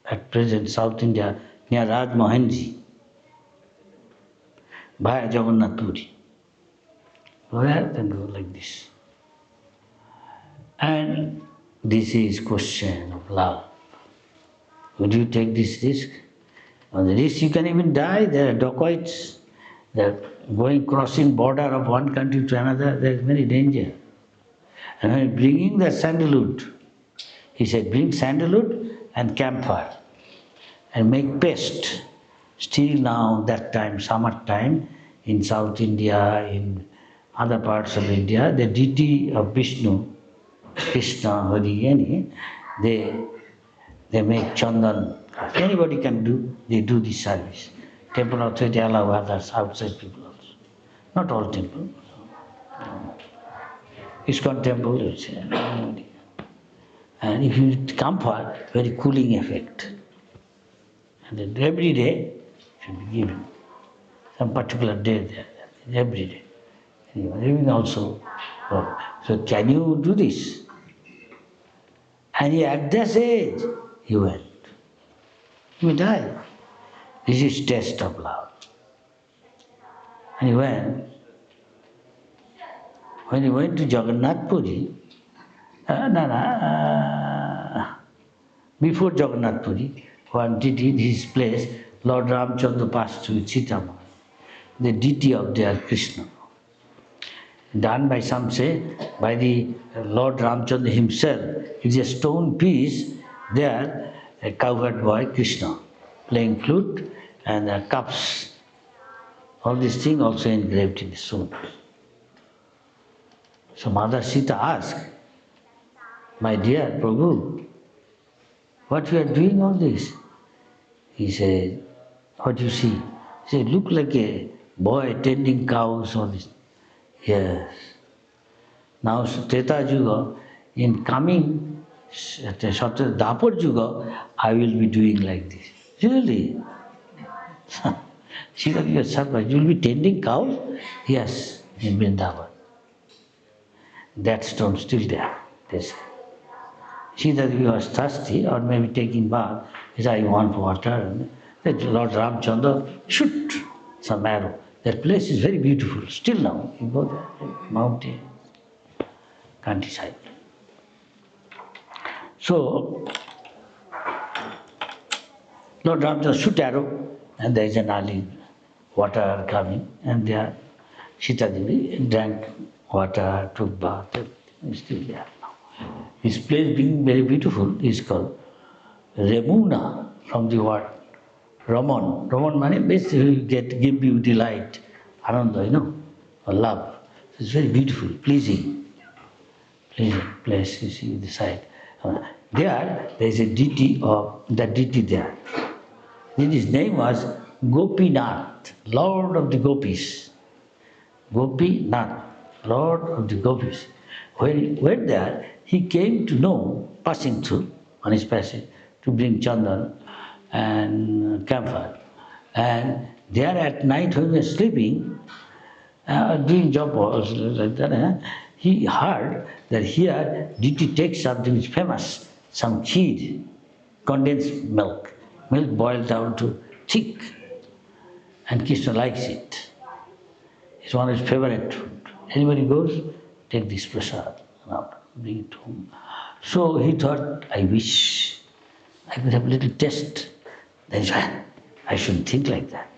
at present, South India, near Raj Mohanji, via Jagannath Puri. Where can go like this? And this is question of love. Would you take this risk? On the risk you can even die. There are dacoits. They are going crossing border of one country to another. There is many danger. And when bringing the sandalwood, he said, bring sandalwood and camphor and make paste. Still now, that time, summer time, in South India, in other parts of India, the deity of Vishnu, Krishna, Hari, any, they make chandan. Anybody can do, they do this service. Temple authority allow others, outside people also. Not all temples. ISKCON temple, it's nobody. And if you camphor, very cooling effect. And then every day should be given. Some particular day there, every day. Even also. So can you do this? And he, at this age, he went. He will die. This is test of love. And he went. When he went to Jagannath Puri, before Jagannath Puri, one deity in his place, Lord Ramchandra passed through Sita, the deity of their Krishna. Done by some say, by the Lord Ramchandra himself. It is a stone piece there, a cowherd boy, Krishna, playing flute, and cups. All these things also engraved in the stone. So Mother Sita asked, my dear Prabhu, what you are doing all this? He said, what you see? He said, look like a boy tending cows, all this. Yes. Now Treta Yuga, in coming Dapur Yuga, I will be doing like this. Really? Sita, you are surprised. You will be tending cows? Yes, in Vrindavan. That stone still there. Sita was thirsty or maybe taking bath. He said, I want water. And Lord Ramchandra shoot some arrow. That place is very beautiful. Still now, you go there, mountain, countryside. So, Lord Ramchandra shoot arrow, and there is an alley, water coming, and there Sita Devi drank water, took bath, everything is still there now. This place being very beautiful is called Remuna, from the word Raman. Raman means basically give you delight, ananda, or love. It's very beautiful, pleasing place you see the side. There is a deity of the deity there. His name was Gopinath, Lord of the Gopis. Gopinath, Lord of the Gopis. When he went there, he came to know, passing through on his passage, to bring chandan and camphor. And there at night when he was sleeping, doing job or like that, he heard that here deity takes something which is famous, some kheer, condensed milk boiled down to thick, and Krishna likes it. It's one of his favorite food. Anybody goes, take this prasad, bring it home. So he thought, I wish I could have a little taste. Then he said, I shouldn't think like that.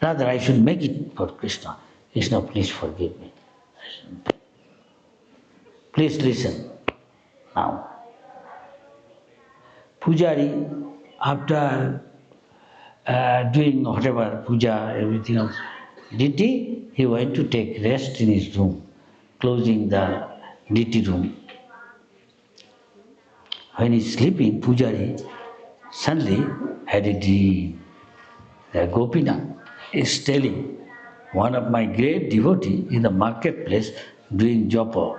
Rather, I should make it for Krishna. Krishna, please forgive me. Please listen. Now, Pujari, after doing whatever puja, everything else, deity, he went to take rest in his room, closing the deity room. When he's sleeping, Pujari suddenly had a dream. The Gopinath is telling, one of my great devotee in the marketplace doing japa.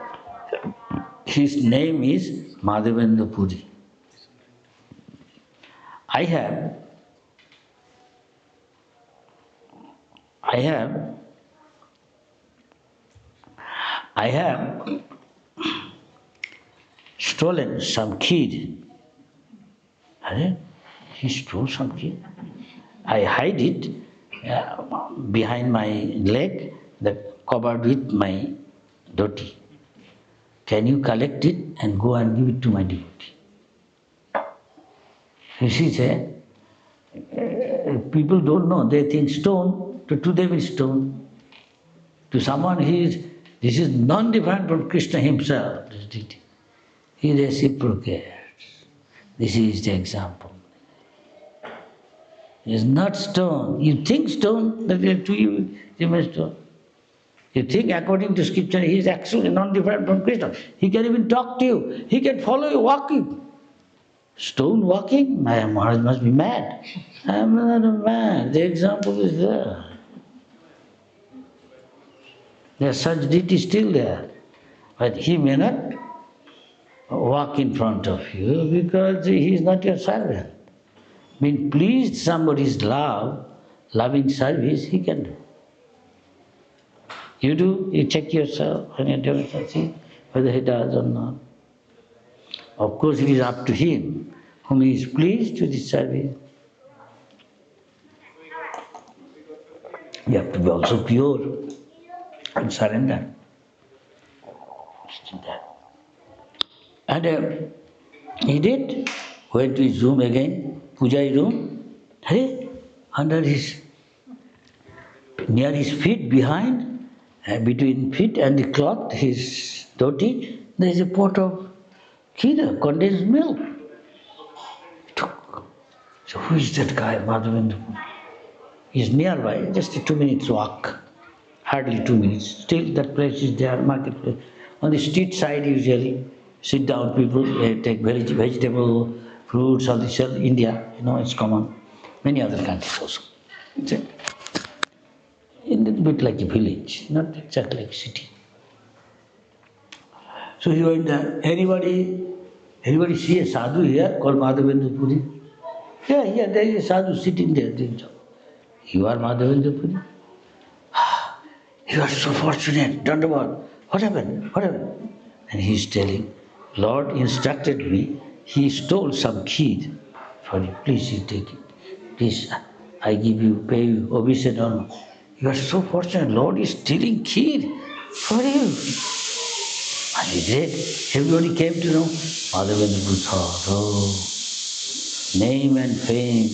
His name is Madhavendra Puri. I have stolen some kheer. He stole some kheer. I hide it behind my leg, covered with my dhoti. Can you collect it and go and give it to my devotee? He said, people don't know, they think stone, to them is stone. To someone this is non-different from Krishna himself, this deity. He reciprocates. This is the example. It is not stone. You think stone, that to you is stone. You think according to scripture, he is actually non-different from Krishna. He can even talk to you. He can follow you walking. Stone walking? My Maharaj must be mad. I am not mad. The example is there. There is such deity still there. But he may not walk in front of you because he is not your servant. Being pleased somebody's loving service, he can do. You do, you check yourself when you're doing something, whether he does or not. Of course, it is up to him, whom he is pleased with his service. You have to be also pure and surrender. And he did, went to his room again, Pujai room, under near his feet behind, between feet and the cloth, his dhoti, there is a pot of kheer, condensed milk. So who is that guy, Madhavendra? He is nearby, just a 2 minutes walk, hardly 2 minutes. Still that place is there, marketplace. On the street side usually, sit down people, take vegetable, fruits, all this, India, it's common. Many other countries also. It's a little bit like a village, not exactly like a city. So he went there. Anybody see a sadhu here called Madhavendra Puri? Yeah, there is a sadhu sitting there doing job. You are Madhavendra Puri? You are so fortunate, Dandavad. What happened? And he is telling, Lord instructed me, he stole some kheer for you. Please you take it. Please, I give you, pay you, obeisance honor. You are so fortunate, Lord is stealing kheer for you. And he did. Everybody came to know, Madhavendra Puri thought, name and fame.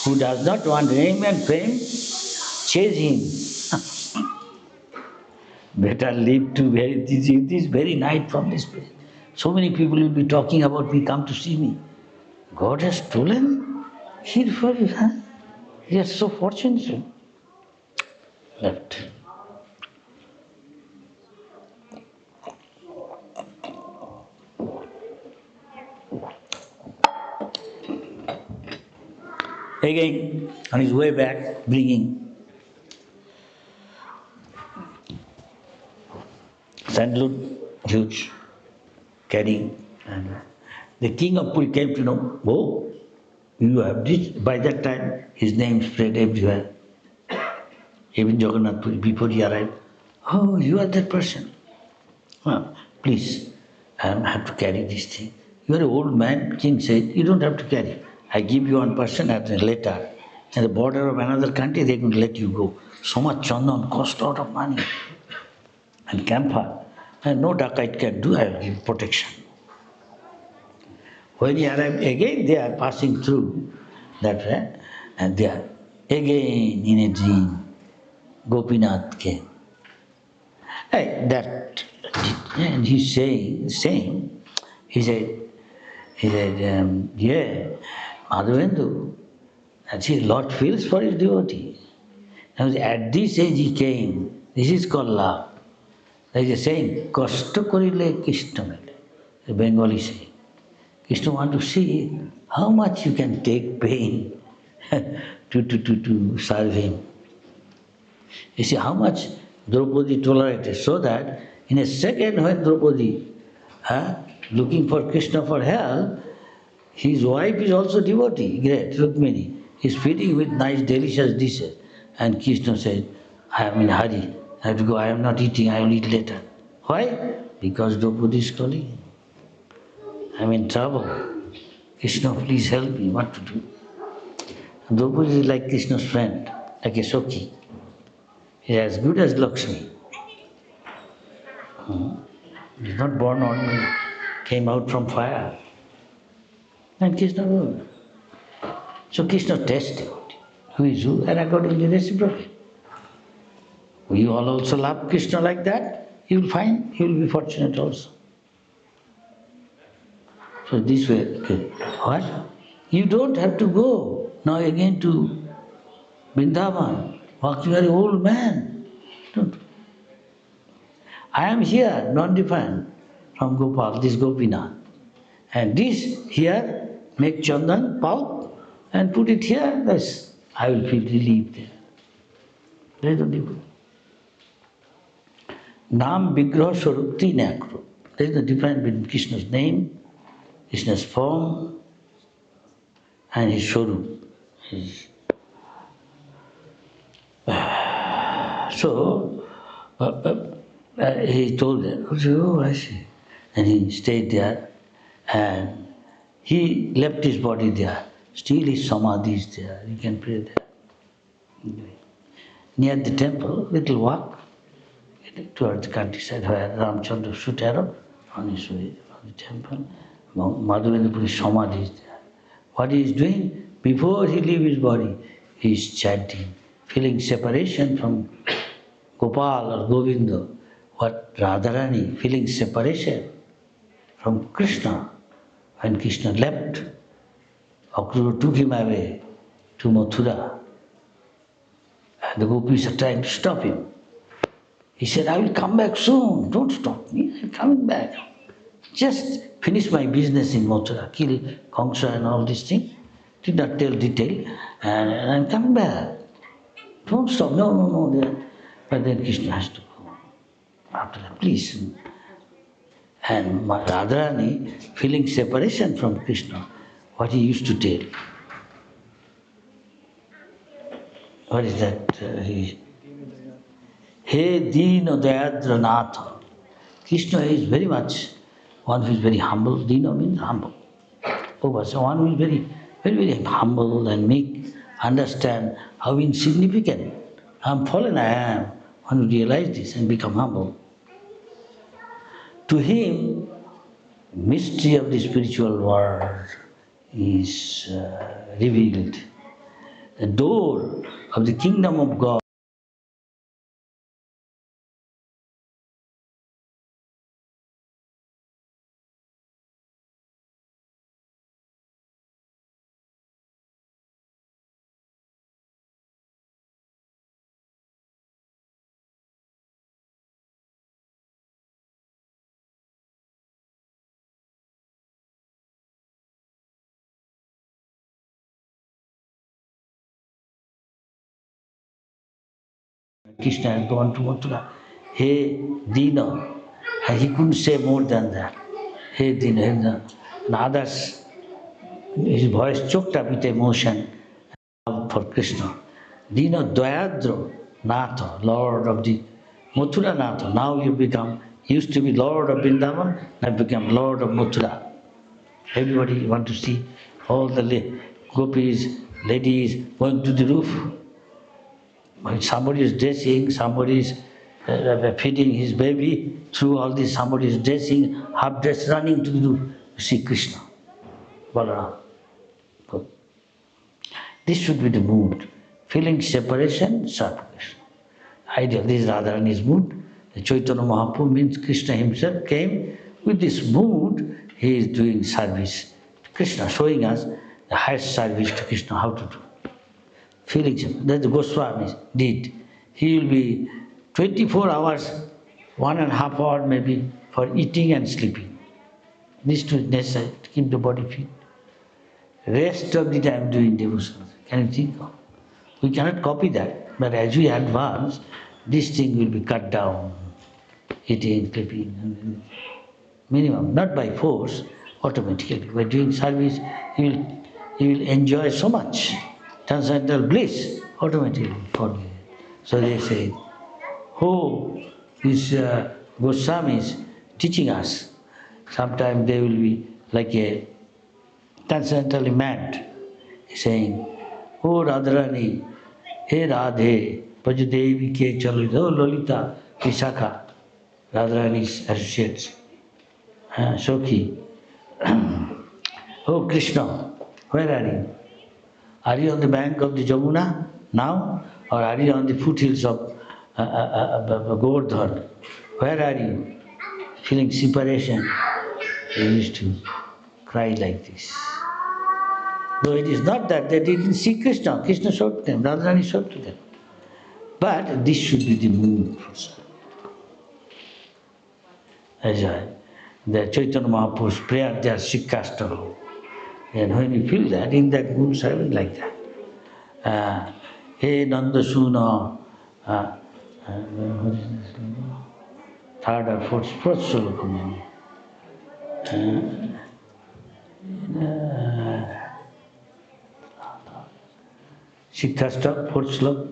Who does not want name and fame, chase him. Better live to this very night from this place. So many people will be talking about me, come to see me. God has stolen kheer for you, He is so fortunate. Left. Again, on his way back, bringing sandalwood, huge, carrying. And the king of Puri came to know, oh, you have this. By that time, his name spread everywhere. Even Jagannath Puri, before he arrived, oh, you are that person. Please, I have to carry this thing. You are an old man, king said, you don't have to carry. I give you one person at a letter. At the border of another country, they can let you go. So much chandan cost a lot of money. And camphor. And no dacoit can do, I will give protection. When he arrived again, they are passing through that way, and they are again in a dream. Gopinath came. Hey, that, and he's saying, he said, yeah, Madhavendu, and see, Lord feels for his devotee. And at this age he came. This is called love. There is a saying, Kashta korile Krishna mele. The Bengali saying. Krishna want to see how much you can take pain to serve him. You see how much Draupadi tolerated, so that in a second when Draupadi looking for Krishna for help, his wife is also devotee, great, Rukmini. He's feeding with nice, delicious dishes. And Krishna said, I am in a hurry, I have to go, I am not eating, I will eat later. Why? Because Draupadi is calling. I am in trouble. Krishna, please help me, what to do? Draupadi is like Krishna's friend, like a Sokhi. He is as good as Lakshmi. He is not born ordinary, came out from fire. And Krishna will. So Krishna tests who is who, and accordingly reciprocate. You all also love Krishna like that, you will find you will be fortunate also. So this way, okay. What? You don't have to go now again to Vrindavan. You are an old man. Don't. I am here, non-defined, from Gopal, this Gopinath. And this here, make chandan, pulp, and put it here, thus I will feel relieved there. There is no difference. Nam Vigraha Swarup Trinakru. There is the difference between Krishna's name, Krishna's form, and his Swarup. So, he told them, oh, I see. And he stayed there, and he left his body there. Still his samadhi is there, you can pray there. Near the temple, little walk towards the countryside where Ramchandra shoot arrow on his way from the temple. Madhavendra Puri's samadhi is there. What he is doing? Before he leaves his body, he is chanting, feeling separation from Gopal or Govinda. What Radharani, feeling separation from Krishna. When Krishna left, Akrura took him away to Mathura. And the gopis are trying to stop him. He said, I will come back soon. Don't stop me. I am coming back. Just finish my business in Mathura. Kill Kamsa and all these things. Did not tell detail. And I am coming back. Don't stop. No. But then Krishna has to go. After that, please. And Radharani, feeling separation from Krishna, what he used to tell. What is that? He Dino Dayadra Natha. Krishna is very much one who is very humble. Dino means humble. So one who is very humble and make understand how insignificant I am fallen I am. One who realize this and become humble. To him, mystery of the spiritual world is revealed. The door of the kingdom of God Krishna had gone to Mathura. Hey, Dina. And he couldn't say more than that. Hey, Dina, hey, Dina. And others, his voice choked up with emotion for Krishna. Dina Dayadra Natha, Lord of the Mathura Natha. Now you become, used to be Lord of Vrindavan, now become Lord of Mathura. Everybody want to see all the gopis, ladies going to the roof. When somebody is dressing, somebody is feeding his baby, through all this somebody is dressing, half dressed, running to the roof. You see Krishna, Balaram. Good. This should be the mood. Feeling separation, serve Krishna. Ideal. This is Radharani's mood. The Chaitanya Mahaprabhu means Krishna himself came with this mood. He is doing service to Krishna, showing us the highest service to Krishna, how to do. Feeling separation. That the Goswami did. He will be 24 hours, 1.5 hours maybe for eating and sleeping. This is necessary to keep the body fit. Rest of the time doing devotion. Can you think of? We cannot copy that, but as we advance, this thing will be cut down. Eating, sleeping, minimum, not by force, automatically. By doing service, you will enjoy so much transcendental bliss, automatically forget. So they say, who is Goswamis teaching us? Sometimes they will be like a transcendentally mad, saying, Oh Radharani, Hey Radhe, Pajadevi Ke Chalu, Oh Lolita, Vishakha, Radharani's associates, Shokhi. Oh Krishna, where are you? Are you on the bank of the Jamuna now? Or are you on the foothills of Govardhan? Where are you? Feeling separation. They used to cry like this. Though it is not that they didn't see Krishna. Krishna showed them, Radharani showed to them. But this should be the mood for service. That's why the Chaitanya Mahaprabhu's prayer, they are Sikkastha. And when you feel that, in that mood, serving like that. Hey Nandasuna, what is this? Third or fourth sloka. Sikkastha, fourth sloka.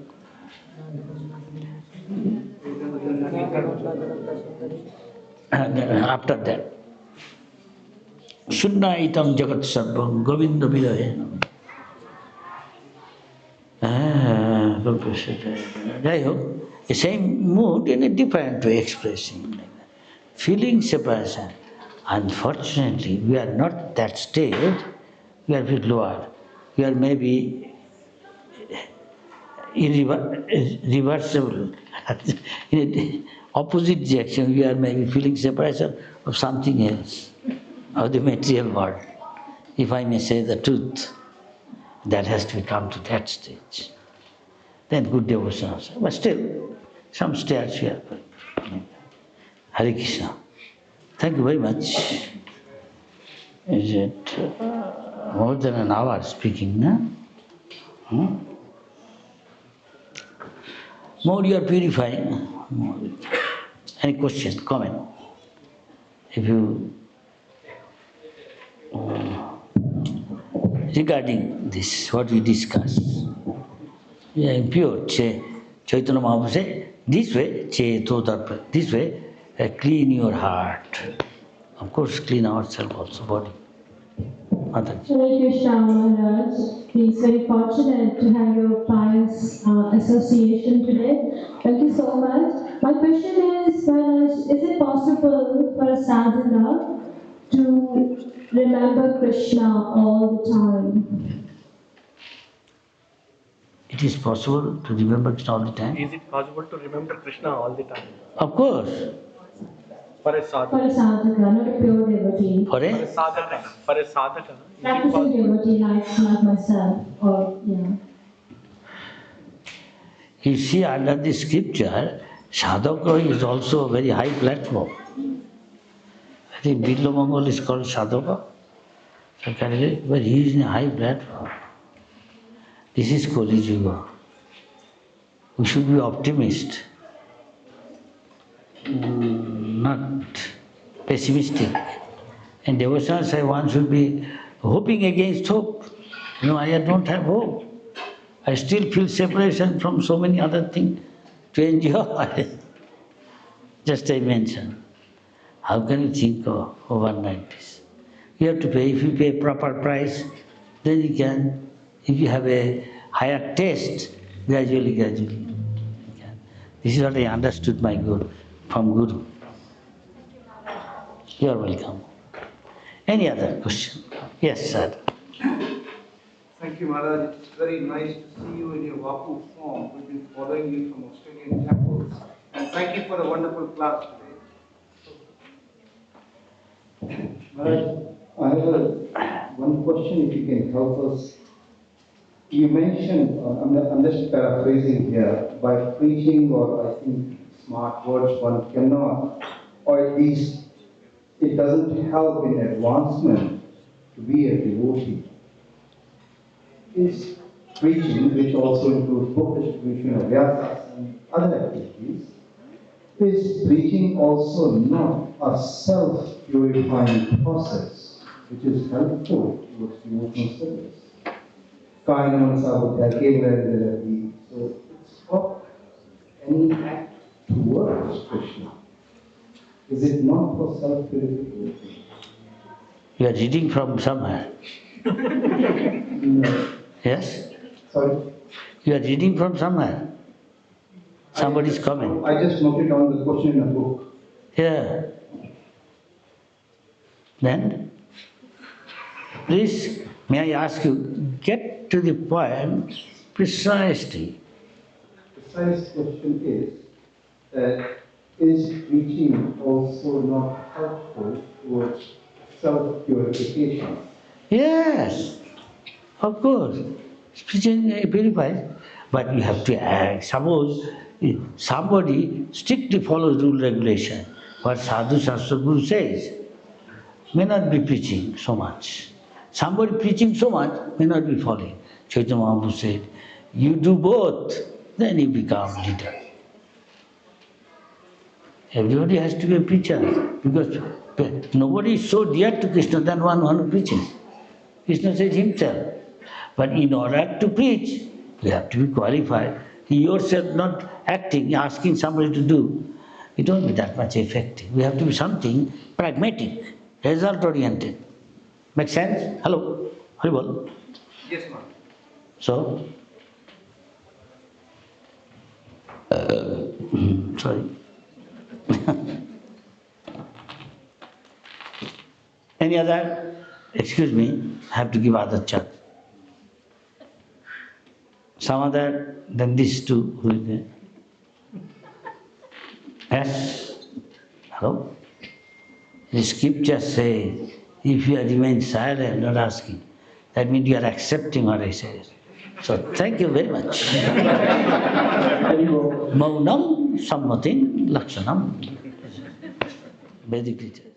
After that, Shunna itam jagat sarvam govinda vidahe. I hope the same mood in a different way expressing like that. Feeling separation. Unfortunately, we are not that stage, we are a bit lower. We are maybe irreversible. In the opposite direction, we are maybe feeling separation of something else, of the material world. If I may say the truth, that has to come to that stage. Then good devotion also. But still, some stairs here. Hare Krishna. Thank you very much. Is it more than an hour speaking, no? More you are purifying. Any question, comment? If you regarding this, what we discussed. Yeah, impure. Chaitanya Mahaprabhu said, this way, this way, clean your heart. Of course, clean ourselves also, body. Hare Krishna, Maharaj. It's very fortunate to have your pious association today. Thank you so much. My question is, Maharaj, is it possible for a sadhana to remember Krishna all the time? It is possible to remember Krishna all the time? Is it possible to remember Krishna all the time? Of course. For a sadhaka, not a pure devotee. For For a a sadhaka. For a sadhaka. Is it Practicing possible? devotee like myself, or yeah. You see, under the scripture, sadhaka is also a very high platform. I think Billo Mongol is called sadhaka, but he is in a high platform. This is Kali Yuga. we should be optimist, not pessimistic. In devotional say one should be hoping against hope. No, I don't have hope. I still feel separation from so many other things to enjoy. Just I mentioned. How can you think of overnight this? You have to pay. If you pay proper price, then you can. If you have a higher taste, gradually you can. This is what I understood my Guru, from Guru. You are welcome. Any other question? Yes, sir. Thank you, Maharaj. It's very nice to see you in your Vapu form. We've been following you from Australian temples. And thank you for a wonderful class today. Maharaj, I have one question if you can help us. You mentioned, I'm just paraphrasing here, by preaching or I think smart words one cannot, or at least it doesn't help in advancement to be a devotee. Is preaching, which also includes book distribution of vyasas and other activities, is preaching also not a self-purifying process which is helpful towards devotional service? So it's not any act towards Krishna. Is it not for self-purification? You are reading from somewhere. No. Yes? Sorry? You are reading from somewhere. Somebody's comment. I just noted down the question in the book. Yeah. Then, please, may I ask you, get to the point precisely. Precise question is that is preaching also not helpful towards self-purification? Yes, of course. Preaching purifies, but you have to act. Suppose somebody strictly follows rule regulation, what Sadhu Shastra Guru says, may not be preaching so much. Somebody preaching so much may not be following. Chaitanya Mahaprabhu said, you do both, then you become leader. Everybody has to be a preacher, because nobody is so dear to Krishna than one who preaches. Krishna says himself. But in order to preach, you have to be qualified. Yourself not acting, asking somebody to do, it won't be that much effective. We have to be something pragmatic, result-oriented. Make sense? Hello? Haribol? Yes, ma'am. So? Sorry. Any other? Excuse me, I have to give other chance. Some other than these two, who is there? Yes? Hello? The scripture says, if you remain silent, not asking, that means you are accepting what I say. So thank you very much. Maunam sammatin lakshanam. Vedic literature.